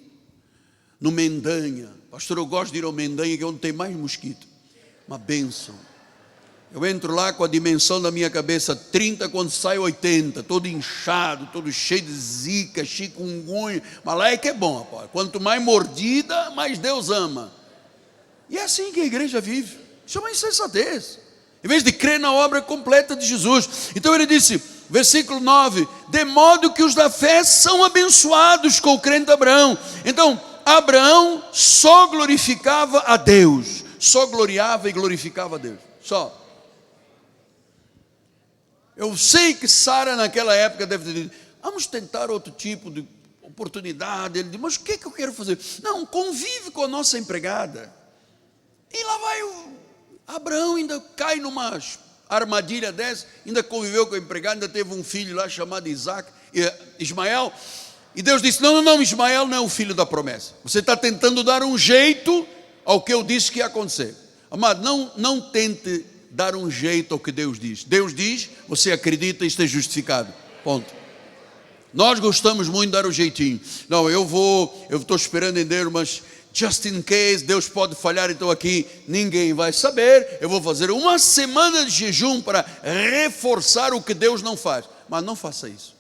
Speaker 1: no Mendanha. Pastor, eu gosto de ir ao Mendanha, que é onde tem mais mosquito. Uma bênção. Eu entro lá com a dimensão da minha cabeça, 30, quando sai 80, todo inchado, todo cheio de zika, chikungunya. Mas lá é que é bom, rapaz. Quanto mais mordida, mais Deus ama. E é assim que a igreja vive. Isso é uma insensatez. Em vez de crer na obra completa de Jesus. Então ele disse, versículo 9, de modo que os da fé são abençoados com o crente Abraão. Então, Abraão só glorificava a Deus. Só gloriava e glorificava a Deus. Só. Eu sei que Sara naquela época deve ter dito, vamos tentar outro tipo de oportunidade. Ele disse, mas o que eu quero fazer? Não, convive com a nossa empregada. E lá vai o Abraão, ainda cai numa armadilha dessa, ainda conviveu com a empregada, ainda teve um filho lá chamado Ismael. E Deus disse, não, Ismael não é o filho da promessa. Você está tentando dar um jeito ao que eu disse que ia acontecer. Amado, não tente dar um jeito ao que Deus diz. Deus diz, você acredita e está justificado. Ponto. Nós gostamos muito de dar o jeitinho. Não, eu estou esperando em Deus, mas just in case, Deus pode falhar, então aqui ninguém vai saber. Eu vou fazer uma semana de jejum para reforçar o que Deus não faz. Mas não faça isso.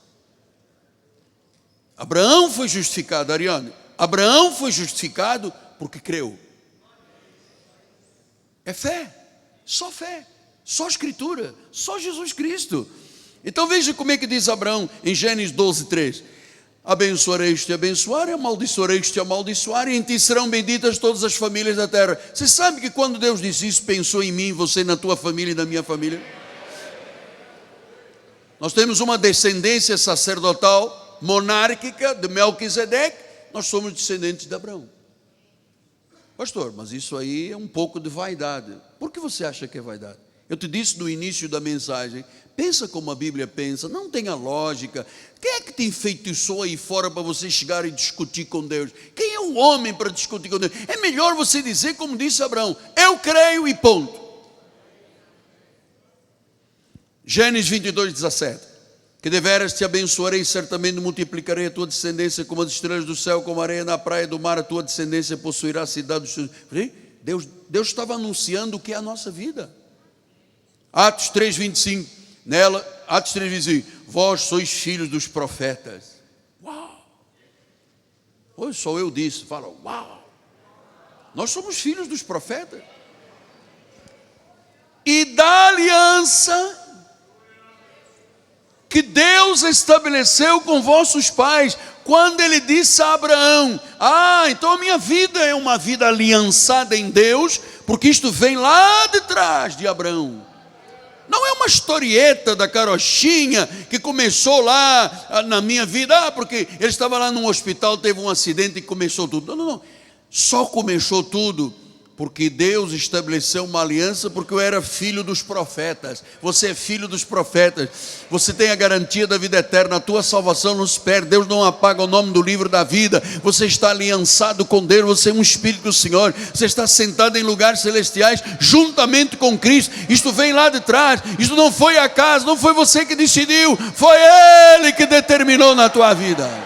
Speaker 1: Abraão foi justificado, Ariane. Abraão foi justificado porque creu. É fé. Só fé, só Escritura, só Jesus Cristo. Então veja como é que diz Abraão em Gênesis 12, 3. Abençoarei-te, abençoar, e amaldiçoarei-te, amaldiçoar, e em ti serão benditas todas as famílias da terra. Você sabe que quando Deus disse isso, pensou em mim, você, na tua família e na minha família? Nós temos uma descendência sacerdotal, monárquica, de Melquisedeque. Nós somos descendentes de Abraão. Pastor, mas isso aí é um pouco de vaidade. Por que você acha que é vaidade? Eu te disse no início da mensagem, pensa como a Bíblia pensa, não tenha lógica. Quem é que te enfeitiçou aí fora para você chegar e discutir com Deus? Quem é o homem para discutir com Deus? É melhor você dizer como disse Abraão, eu creio e ponto. Gênesis 22, 17. Que deveras te abençoarei, certamente multiplicarei a tua descendência como as estrelas do céu, como a areia na praia do mar, a tua descendência possuirá a cidade dos seus... Deus estava anunciando o que é a nossa vida. Atos 3, 25. Nela, Atos 3, 25. Vós sois filhos dos profetas. Uau! Hoje só eu disse, fala, uau! Nós somos filhos dos profetas. E da aliança que Deus estabeleceu com vossos pais, quando Ele disse a Abraão, então a minha vida é uma vida aliançada em Deus, porque isto vem lá de trás de Abraão. Não é uma historieta da carochinha que começou lá na minha vida, porque ele estava lá num hospital, teve um acidente e começou tudo. Não. Só começou tudo porque Deus estabeleceu uma aliança, porque eu era filho dos profetas. Você é filho dos profetas. Você tem a garantia da vida eterna. A tua salvação não se perde. Deus não apaga o nome do livro da vida. Você está aliançado com Deus. Você é um espírito do Senhor. Você está sentado em lugares celestiais, juntamente com Cristo. Isto vem lá de trás. Isto não foi acaso. Não foi você que decidiu. Foi Ele que determinou na tua vida.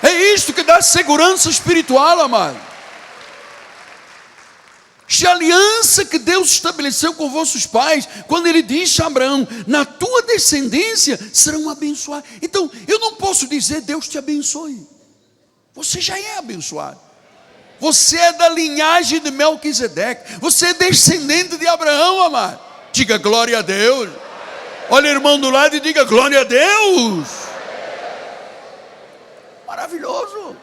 Speaker 1: É isto que dá segurança espiritual, amado. Esta aliança que Deus estabeleceu com vossos pais, quando Ele disse a Abraão, na tua descendência serão abençoados. Então, eu não posso dizer Deus te abençoe. Você já é abençoado. Você é da linhagem de Melquisedeque. Você é descendente de Abraão, amado. Diga glória a Deus. Olha o irmão do lado e diga glória a Deus. Maravilhoso.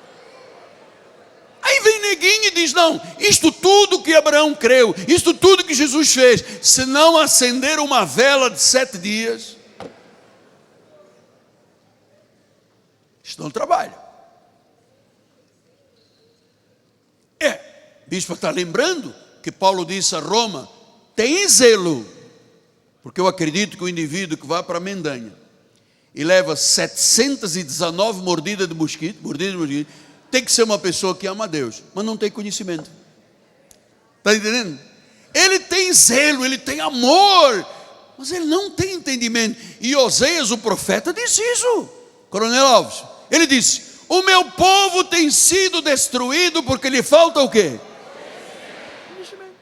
Speaker 1: Aí vem neguinho e diz, não, isto tudo que Abraão creu, isto tudo que Jesus fez, se não acender uma vela de 7 dias, isto não trabalha. Bispo está lembrando que Paulo disse a Roma, tem zelo, porque eu acredito que o indivíduo que vai para a Mendanha e leva 719 mordidas de mosquito, tem que ser uma pessoa que ama a Deus, mas não tem conhecimento. Está entendendo? Ele tem zelo, ele tem amor, mas ele não tem entendimento. E Oséias, o profeta, disse isso. Coronel Alves, ele disse, o meu povo tem sido destruído porque lhe falta o quê? Conhecimento.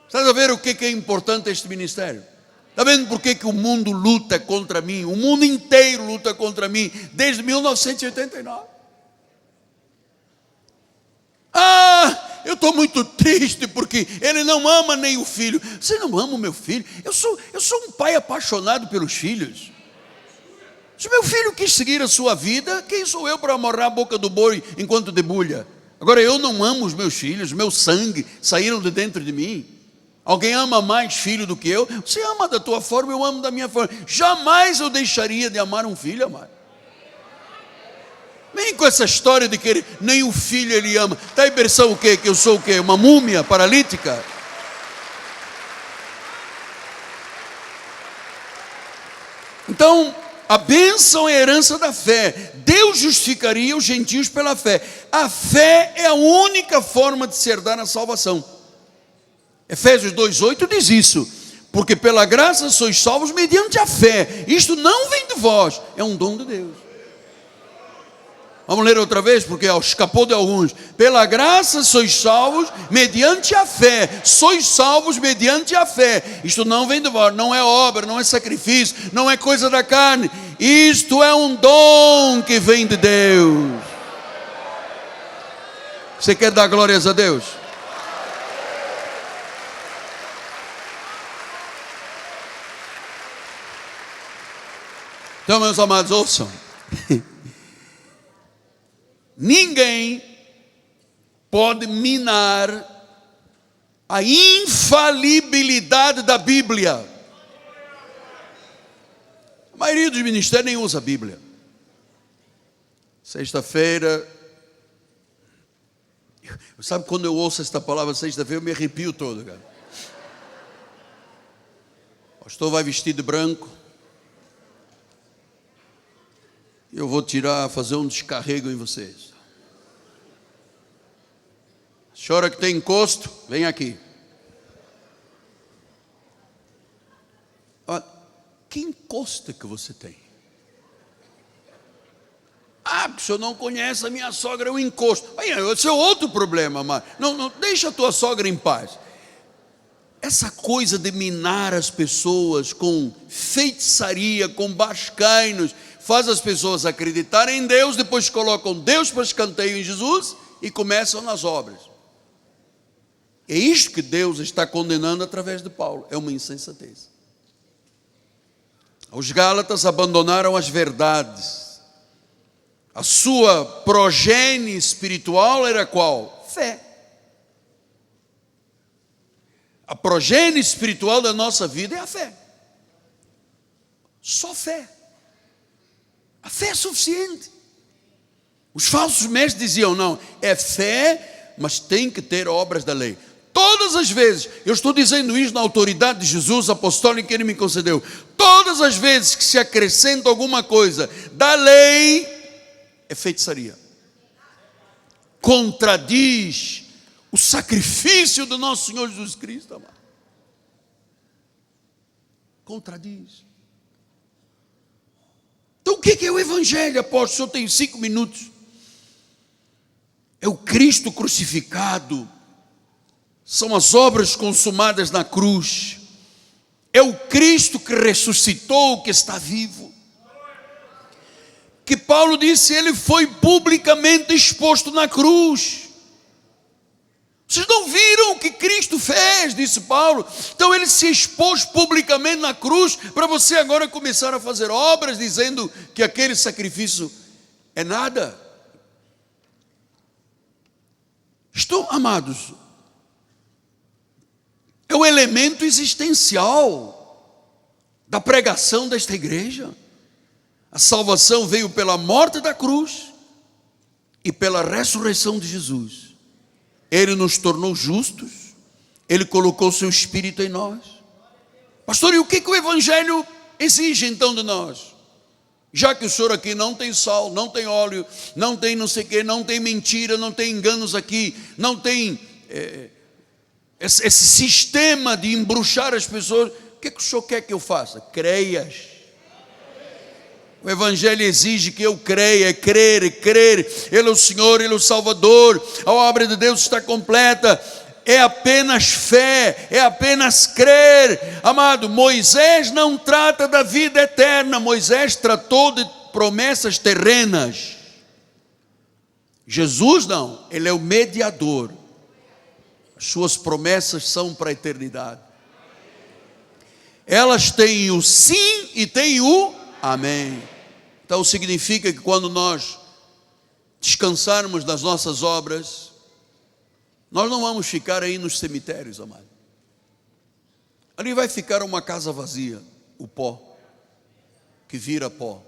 Speaker 1: Está a ver o que é importante este ministério? Está vendo por que o mundo luta contra mim? O mundo inteiro luta contra mim desde 1989. Eu estou muito triste porque ele não ama nem o filho. Você não ama o meu filho? Eu sou um pai apaixonado pelos filhos. Se meu filho quis seguir a sua vida, quem sou eu para amarrar a boca do boi enquanto debulha? Agora eu não amo os meus filhos, meu sangue saíram de dentro de mim. Alguém ama mais filho do que eu? Você ama da tua forma, eu amo da minha forma. Jamais eu deixaria de amar um filho, amado. Vem com essa história de que nem o filho ele ama. Está a impressão o quê? Que eu sou o quê? Uma múmia paralítica? Então, a bênção é a herança da fé. Deus justificaria os gentios pela fé. A fé é a única forma de se herdar a salvação. Efésios 2,8 diz isso. Porque pela graça sois salvos mediante a fé. Isto não vem de vós, é um dom de Deus. Vamos ler outra vez, porque escapou de alguns. Pela graça sois salvos mediante a fé. Sois salvos mediante a fé. Isto não vem de vós, não é obra, não é sacrifício, não é coisa da carne. Isto é um dom que vem de Deus. Você quer dar glórias a Deus? Então, meus amados, ouçam. Ninguém pode minar a infalibilidade da Bíblia. A maioria dos ministérios nem usa a Bíblia. Sexta-feira, sabe quando eu ouço esta palavra sexta-feira, eu me arrepio todo, cara. O pastor vai vestido de branco. Eu vou fazer um descarrego em vocês. Senhora que tem encosto, vem aqui. Olha, que encosto que você tem? Porque o senhor não conhece a minha sogra, é um encosto. Esse é outro problema, mas não, deixa a tua sogra em paz. Essa coisa de minar as pessoas com feitiçaria, com bascainos, faz as pessoas acreditarem em Deus, depois colocam Deus para escanteio em Jesus e começam nas obras. É isto que Deus está condenando através de Paulo, é uma insensatez. Os Gálatas abandonaram as verdades. A sua progenie espiritual era qual? Fé. A progenie espiritual da nossa vida é a fé. Só fé. A fé é suficiente. Os falsos mestres diziam, não, é fé, mas tem que ter obras da lei. Todas as vezes, eu estou dizendo isso na autoridade de Jesus apostólico que Ele me concedeu, todas as vezes que se acrescenta alguma coisa da lei, é feitiçaria. Contradiz o sacrifício do nosso Senhor Jesus Cristo, amado. Contradiz. Então o que é o Evangelho, apóstolo? Eu tenho 5 minutos. É o Cristo crucificado. São as obras consumadas na cruz. É o Cristo que ressuscitou, que está vivo. Que Paulo disse, ele foi publicamente exposto na cruz. Vocês não viram o que Cristo fez, disse Paulo. Então ele se expôs publicamente na cruz, para você agora começar a fazer obras, dizendo que aquele sacrifício é nada. Amados, é o elemento existencial da pregação desta igreja. A salvação veio pela morte da cruz e pela ressurreição de Jesus. Ele nos tornou justos, Ele colocou seu Espírito em nós. Pastor, e o que o Evangelho exige então de nós? Já que o senhor aqui não tem sal, não tem óleo, não tem não sei o que, não tem mentira, não tem enganos aqui, não tem esse sistema de embruxar as pessoas, o que o senhor quer que eu faça? Creias. O Evangelho exige que eu creia, crer. Ele é o Senhor, Ele é o Salvador, a obra de Deus está completa. É apenas fé, é apenas crer. Amado, Moisés não trata da vida eterna, Moisés tratou de promessas terrenas. Jesus não, Ele é o mediador. As suas promessas são para a eternidade. Elas têm o sim e têm o amém. Então significa que quando nós descansarmos das nossas obras, nós não vamos ficar aí nos cemitérios, amado. Ali vai ficar uma casa vazia, o pó, que vira pó.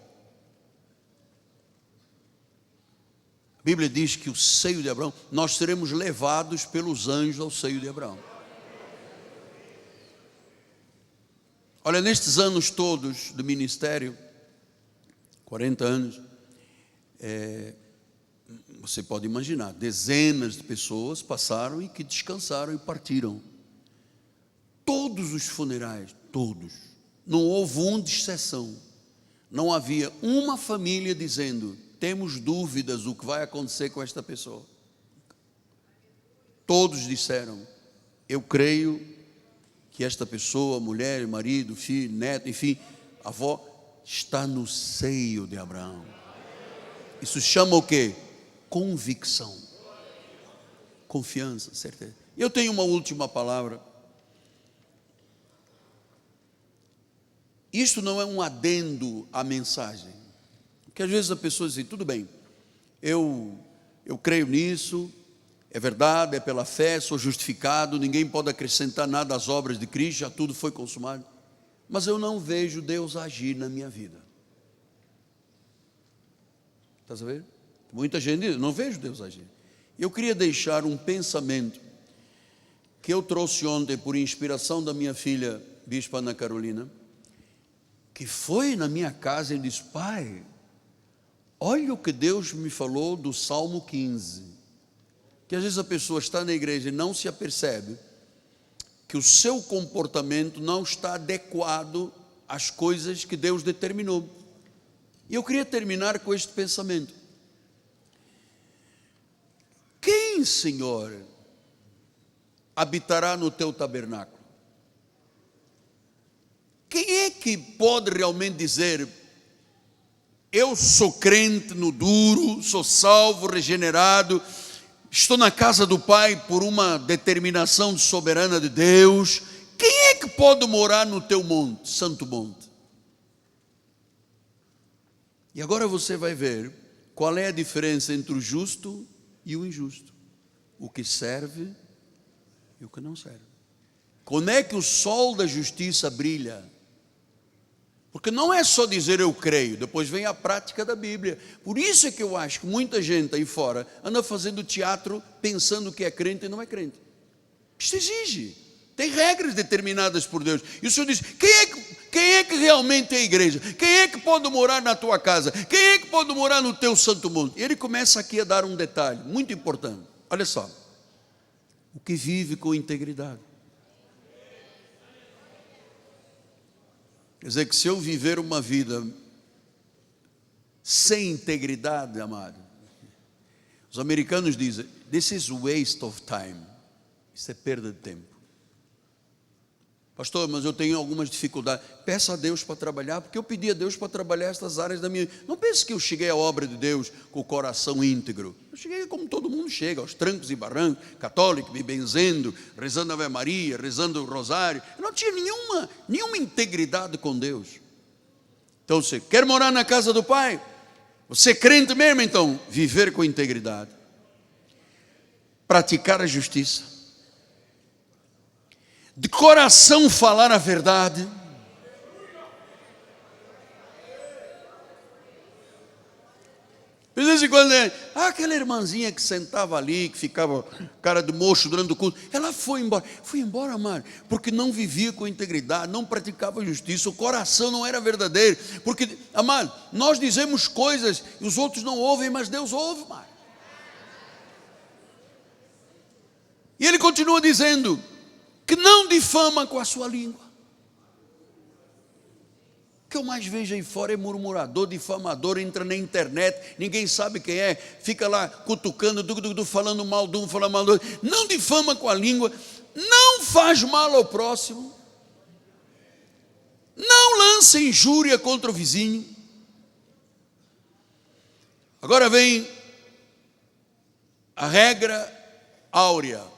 Speaker 1: A Bíblia diz que o seio de Abraão, nós seremos levados pelos anjos ao seio de Abraão. Olha, nestes anos todos do ministério, 40 anos, você pode imaginar, dezenas de pessoas passaram e que descansaram e partiram. Todos os funerais, todos, não houve um de exceção. Não havia uma família dizendo, temos dúvidas do que vai acontecer com esta pessoa. Todos disseram, eu creio que esta pessoa, mulher, marido, filho, neto, enfim, avó, está no seio de Abraão. Isso chama o quê? Convicção, confiança, certeza. Eu tenho uma última palavra. Isto não é um adendo à mensagem, porque às vezes a pessoa diz, tudo bem, eu creio nisso, é verdade, é pela fé, sou justificado, ninguém pode acrescentar nada às obras de Cristo, já tudo foi consumado, mas eu não vejo Deus agir na minha vida. Está sabendo? Muita gente diz, não vejo Deus agir. Eu queria deixar um pensamento que eu trouxe ontem por inspiração da minha filha, Bispa Ana Carolina, que foi na minha casa e disse, pai, olha o que Deus me falou do Salmo 15, que às vezes a pessoa está na igreja e não se apercebe que o seu comportamento não está adequado às coisas que Deus determinou. E eu queria terminar com este pensamento. Quem, Senhor, habitará no teu tabernáculo? Quem é que pode realmente dizer: eu sou crente no duro, sou salvo, regenerado, estou na casa do Pai por uma determinação soberana de Deus? Quem é que pode morar no teu monte, santo monte? E agora você vai ver qual é a diferença entre o justo e o injusto, o que serve e o que não serve. Quando é que o sol da justiça brilha? Porque não é só dizer eu creio, depois vem a prática da Bíblia. Por isso é que eu acho que muita gente aí fora anda fazendo teatro pensando que é crente e não é crente. Isto exige, tem regras determinadas por Deus. E o Senhor diz: quem é que realmente é a igreja? Quem é que pode morar na tua casa? Quem é que pode morar no teu santo monte? E ele começa aqui a dar um detalhe muito importante. Olha só: o que vive com integridade. Quer dizer que se eu viver uma vida sem integridade, amado, os americanos dizem: this is waste of time. Isso é perda de tempo. Pastor, mas eu tenho algumas dificuldades. Peça a Deus para trabalhar, porque eu pedi a Deus para trabalhar estas áreas da minha vida. Não pense que eu cheguei à obra de Deus com o coração íntegro. Eu cheguei como todo mundo chega, aos trancos e barrancos, católico, me benzendo, rezando a Ave Maria, rezando o rosário. Eu não tinha nenhuma integridade com Deus. Então, você quer morar na casa do Pai? Você é crente mesmo? Então, viver com integridade, praticar a justiça, de coração falar a verdade, de vez em quando aquela irmãzinha que sentava ali, que ficava cara de mocho durante o culto, ela foi embora, amado, porque não vivia com integridade, não praticava justiça, o coração não era verdadeiro. Porque, amado, nós dizemos coisas e os outros não ouvem, mas Deus ouve, amado. E ele continua dizendo que não difama com a sua língua. O que eu mais vejo aí fora é murmurador, difamador, entra na internet, ninguém sabe quem é, fica lá cutucando, falando mal de um, falando mal do outro. Não difama com a língua, não faz mal ao próximo, não lança injúria contra o vizinho. Agora vem a regra áurea.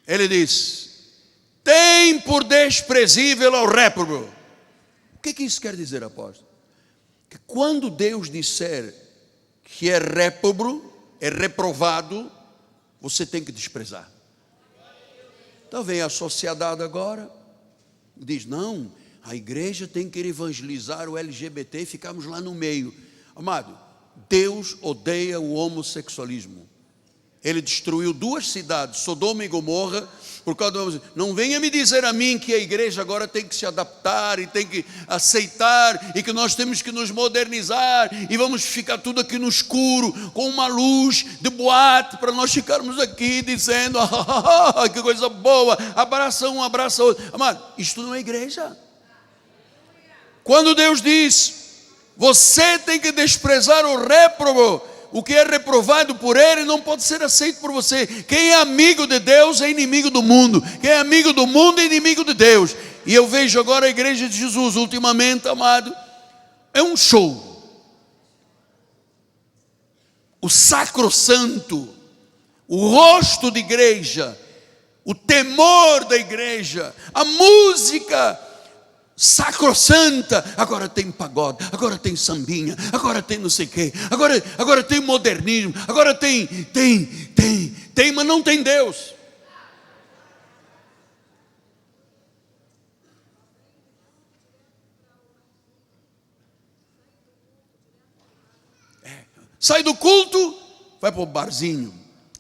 Speaker 1: Ele diz: tem por desprezível ao réprobo. O que isso quer dizer, apóstolo? Que quando Deus disser que é réprobo, é reprovado, você tem que desprezar. Então vem a sociedade agora, diz: não, a igreja tem que evangelizar o LGBT e ficamos lá no meio. Amado, Deus odeia o homossexualismo. Ele destruiu 2 cidades, Sodoma e Gomorra, por causa do... Não venha me dizer a mim que a igreja agora tem que se adaptar e tem que aceitar e que nós temos que nos modernizar e vamos ficar tudo aqui no escuro com uma luz de boate para nós ficarmos aqui dizendo que coisa boa, abraça um, abraça outro. Amado, isto não é igreja. Quando Deus diz: você tem que desprezar o réprobo, o que é reprovado por ele não pode ser aceito por você. Quem é amigo de Deus é inimigo do mundo. Quem é amigo do mundo é inimigo de Deus. E eu vejo agora a igreja de Jesus ultimamente, amado, é um show. O sacrossanto, o rosto de igreja, o temor da igreja, a música sacrossanta, agora tem pagode, agora tem sambinha, agora tem não sei o quê, agora tem modernismo, agora tem, mas não tem Deus. Sai do culto, vai para o barzinho.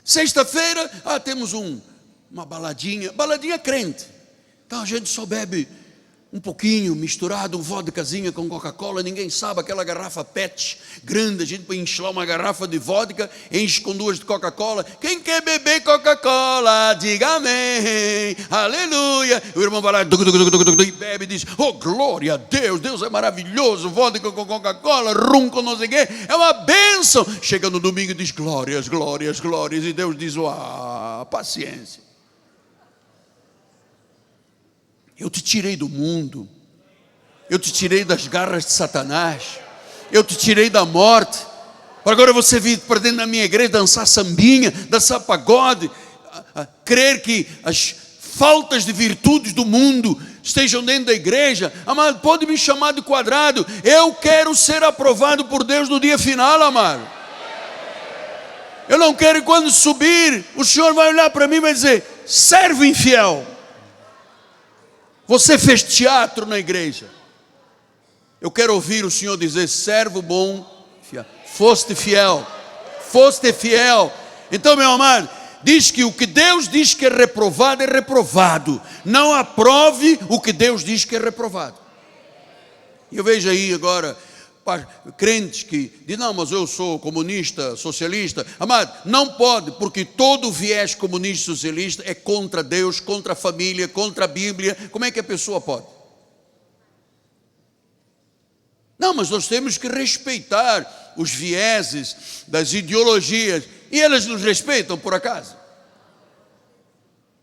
Speaker 1: Sexta-feira, temos uma baladinha crente. Então a gente só bebe um pouquinho misturado, um vodkazinho com Coca-Cola, ninguém sabe, aquela garrafa PET grande, a gente põe encher uma garrafa de vodka, enche com 2 de Coca-Cola. Quem quer beber Coca-Cola, diga amém, aleluia. O irmão vai lá e bebe e diz: oh, glória a Deus, Deus é maravilhoso, vodka com Coca-Cola, rum com não sei o quê, é uma bênção. Chega no domingo e diz: glórias, glórias, glórias, e Deus diz: paciência. Eu te tirei do mundo, eu te tirei das garras de Satanás, eu te tirei da morte, para agora você vir para dentro da minha igreja dançar sambinha, dançar pagode, crer que as faltas de virtudes do mundo estejam dentro da igreja. Amado, pode me chamar de quadrado, eu quero ser aprovado por Deus no dia final, amado. Eu não quero que quando subir, o Senhor vai olhar para mim e vai dizer: servo infiel, você fez teatro na igreja. Eu quero ouvir o Senhor dizer: servo bom, fiel. Foste fiel, foste fiel. Então, meu amado, diz que o que Deus diz que é reprovado. Não aprove o que Deus diz que é reprovado. E eu vejo aí agora crentes que dizem: não, mas eu sou comunista, socialista. Amado, não pode, porque todo viés comunista e socialista é contra Deus, contra a família, contra a Bíblia. Como é que a pessoa pode? Não, mas nós temos que respeitar os vieses das ideologias. E elas nos respeitam, por acaso?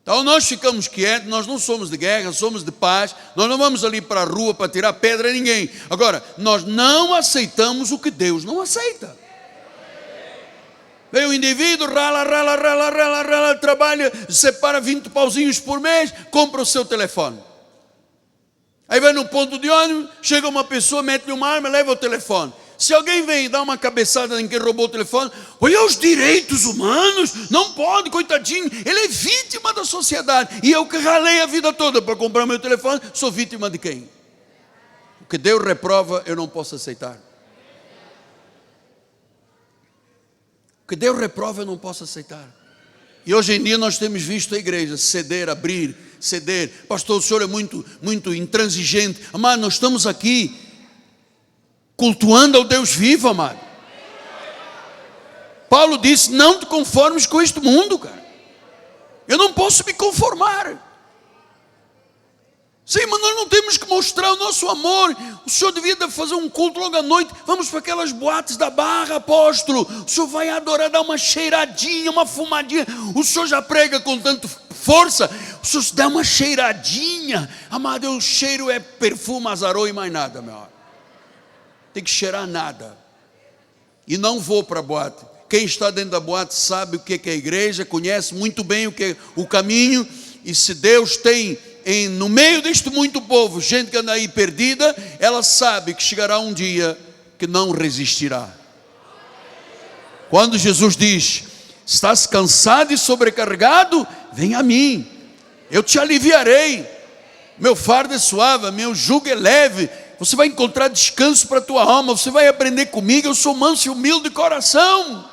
Speaker 1: Então nós ficamos quietos, nós não somos de guerra, somos de paz, nós não vamos ali para a rua para tirar pedra a ninguém. Agora, nós não aceitamos o que Deus não aceita. Vem o indivíduo, rala, trabalha, separa 20 pauzinhos por mês, compra o seu telefone. Aí vai no ponto de ônibus, chega uma pessoa, mete-lhe uma arma, leva o telefone. Se alguém vem e dá uma cabeçada em quem roubou o telefone: olha os direitos humanos, não pode, coitadinho, ele é vítima da sociedade. E eu que ralei a vida toda para comprar meu telefone, sou vítima de quem? O que Deus reprova, eu não posso aceitar. O que Deus reprova, eu não posso aceitar. E hoje em dia nós temos visto a igreja ceder, abrir, ceder. Pastor, o senhor é muito intransigente. Amado, nós estamos aqui cultuando ao Deus vivo, amado. Paulo disse: não te conformes com este mundo, cara. Eu não posso me conformar. Sim, mas nós não temos que mostrar o nosso amor. O senhor devia fazer um culto logo à noite. Vamos para aquelas boates da Barra, apóstolo. O senhor vai adorar, dar uma cheiradinha, uma fumadinha. O senhor já prega com tanta força, o senhor dá uma cheiradinha. Amado, o cheiro é perfume, azarou e mais nada, meu amor. Tem que cheirar nada. E não vou para a boate. Quem está dentro da boate sabe o que é a igreja, conhece muito bem o que é o caminho. E se Deus tem no meio deste muito povo gente que anda aí perdida, ela sabe que chegará um dia que não resistirá. Quando Jesus diz: estás cansado e sobrecarregado? Vem a mim, eu te aliviarei. Meu fardo é suave, meu jugo é leve. Você vai encontrar descanso para a tua alma. Você vai aprender comigo. Eu sou manso e humilde de coração.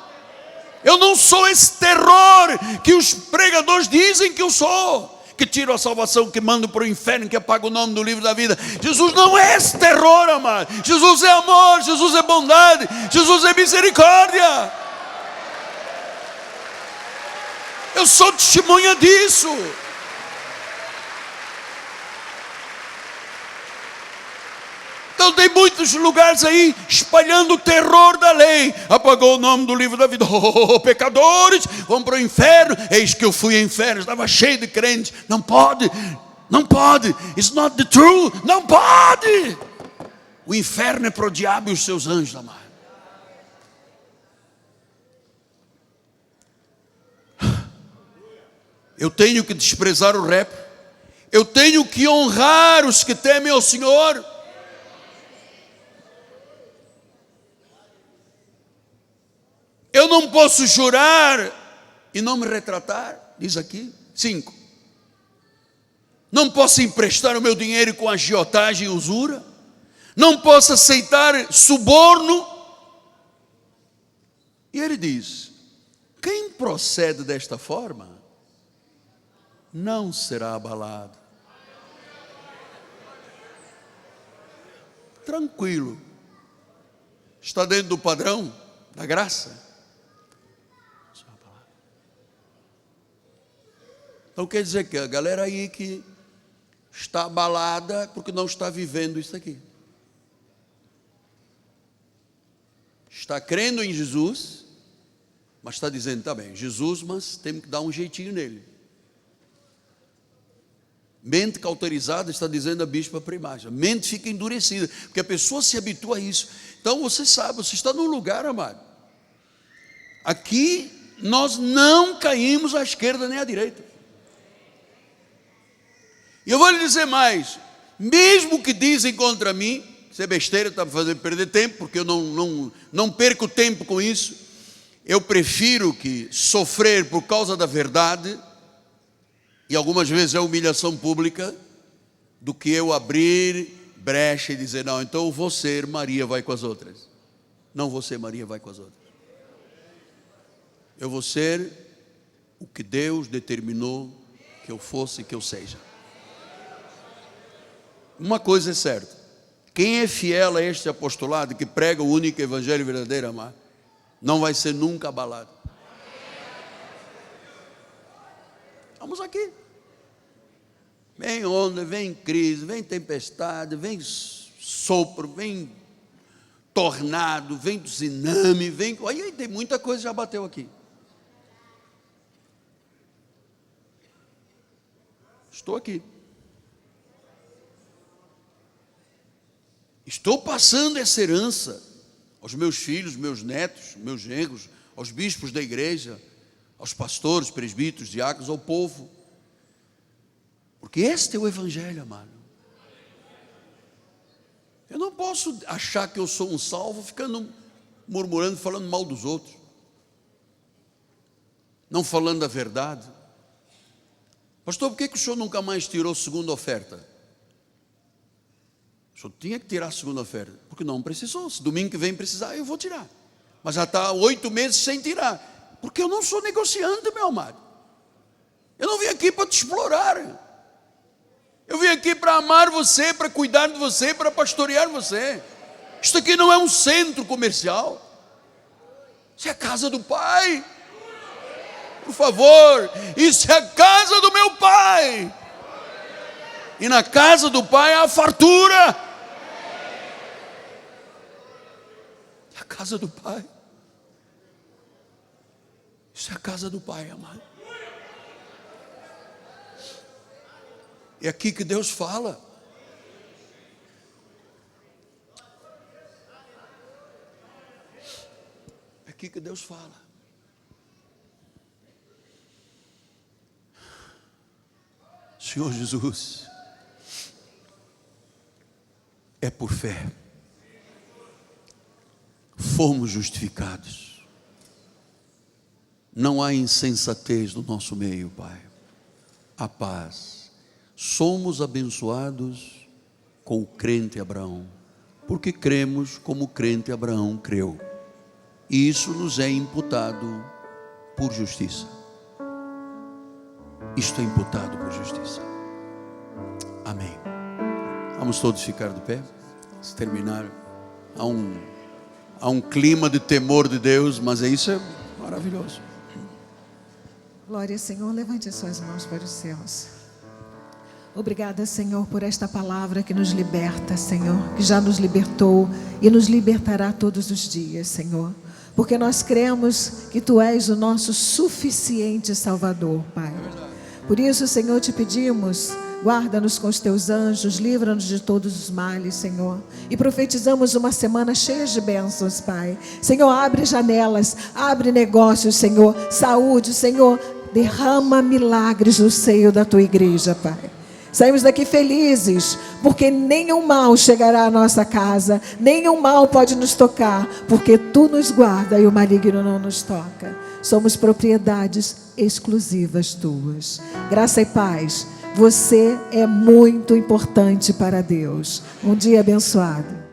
Speaker 1: Eu não sou esse terror que os pregadores dizem que eu sou, que tiro a salvação, que mando para o inferno, que apaga o nome do livro da vida. Jesus não é esse terror, amado. Jesus é amor, Jesus é bondade, Jesus é misericórdia. Eu sou testemunha disso. Então tem muitos lugares aí espalhando o terror da lei. Apagou o nome do livro da vida. Oh, pecadores, vão para o inferno. Eis que eu fui ao inferno, estava cheio de crentes. Não pode, não pode. It's not the truth. Não pode. O inferno é para o diabo e os seus anjos, amado. Eu tenho que desprezar o rap. Eu tenho que honrar os que temem ao Senhor. Eu não posso jurar e não me retratar, diz aqui. 5. Não posso emprestar o meu dinheiro com agiotagem e usura. Não posso aceitar suborno. E ele diz: quem procede desta forma não será abalado. tranquilo. Está dentro do padrão da graça? Então quer dizer que a galera aí que está abalada porque não está vivendo isso aqui. Está crendo em Jesus, mas está dizendo, tá bem, Jesus, mas temos que dar um jeitinho nele. Mente cauterizada, está dizendo a bispa Primágia. Mente fica endurecida, porque a pessoa se habitua a isso. Então você sabe, você está num lugar, amado. Aqui nós não caímos à esquerda nem à direita. E eu vou lhe dizer mais, mesmo que dizem contra mim, isso é besteira, está me fazendo perder tempo, porque eu não perco tempo com isso. Eu prefiro que sofrer por causa da verdade, e algumas vezes é humilhação pública, do que eu abrir brecha e dizer, não, então eu vou ser Maria vai com as outras. Não vou ser Maria vai com as outras. Eu vou ser o que Deus determinou que eu fosse e que eu seja. Uma coisa é certa, quem é fiel a este apostolado, que prega o único evangelho verdadeiro, amado, não vai ser nunca abalado. Vamos aqui. Vem onda, vem crise, vem tempestade, vem sopro, vem tornado, vem tsunami, vem... Aí tem muita coisa que já bateu aqui. Estou aqui. Estou passando essa herança aos meus filhos, meus netos, meus genros, aos bispos da igreja, aos pastores, presbíteros, diáconos, ao povo. Porque este é o evangelho, amado. Eu não posso achar que eu sou um salvo ficando murmurando, falando mal dos outros, não falando a verdade. Pastor, por que o senhor nunca mais tirou segunda oferta? O senhor tinha que tirar a segunda oferta, porque não precisou. Se domingo que vem precisar, eu vou tirar. Mas já está 8 meses sem tirar, porque eu não sou negociante, meu amado. Eu não vim aqui para te explorar. Eu vim aqui para amar você, para cuidar de você, para pastorear você. Isto aqui não é um centro comercial. Isso é a casa do Pai. Por favor, isso é a casa do meu Pai. E na casa do Pai há fartura. É a casa do Pai. Isso é a casa do Pai, amado. É aqui que Deus fala. É aqui que Deus fala. Senhor Jesus, é por fé. Fomos justificados. Não há insensatez no nosso meio, Pai. Há paz. Somos abençoados com o crente Abraão, porque cremos como o crente Abraão creu. E isso nos é imputado por justiça. Isto é imputado por justiça. Amém. Vamos todos ficar de pé. Se terminar, há um clima de temor de Deus, mas isso é maravilhoso.
Speaker 2: Glória ao Senhor, levante as suas mãos para os céus. Obrigada, Senhor, por esta palavra que nos liberta, Senhor, que já nos libertou e nos libertará todos os dias, Senhor, porque nós cremos que Tu és o nosso suficiente Salvador, Pai. Por isso, Senhor, te pedimos, guarda-nos com os Teus anjos, livra-nos de todos os males, Senhor, e profetizamos uma semana cheia de bênçãos, Pai. Senhor, abre janelas, abre negócios, Senhor, saúde, Senhor, derrama milagres no seio da Tua igreja, Pai. Saímos daqui felizes, porque nenhum mal chegará à nossa casa, nenhum mal pode nos tocar, porque Tu nos guarda e o maligno não nos toca. Somos propriedades exclusivas Tuas. Graça e paz. Você é muito importante para Deus. Um dia abençoado.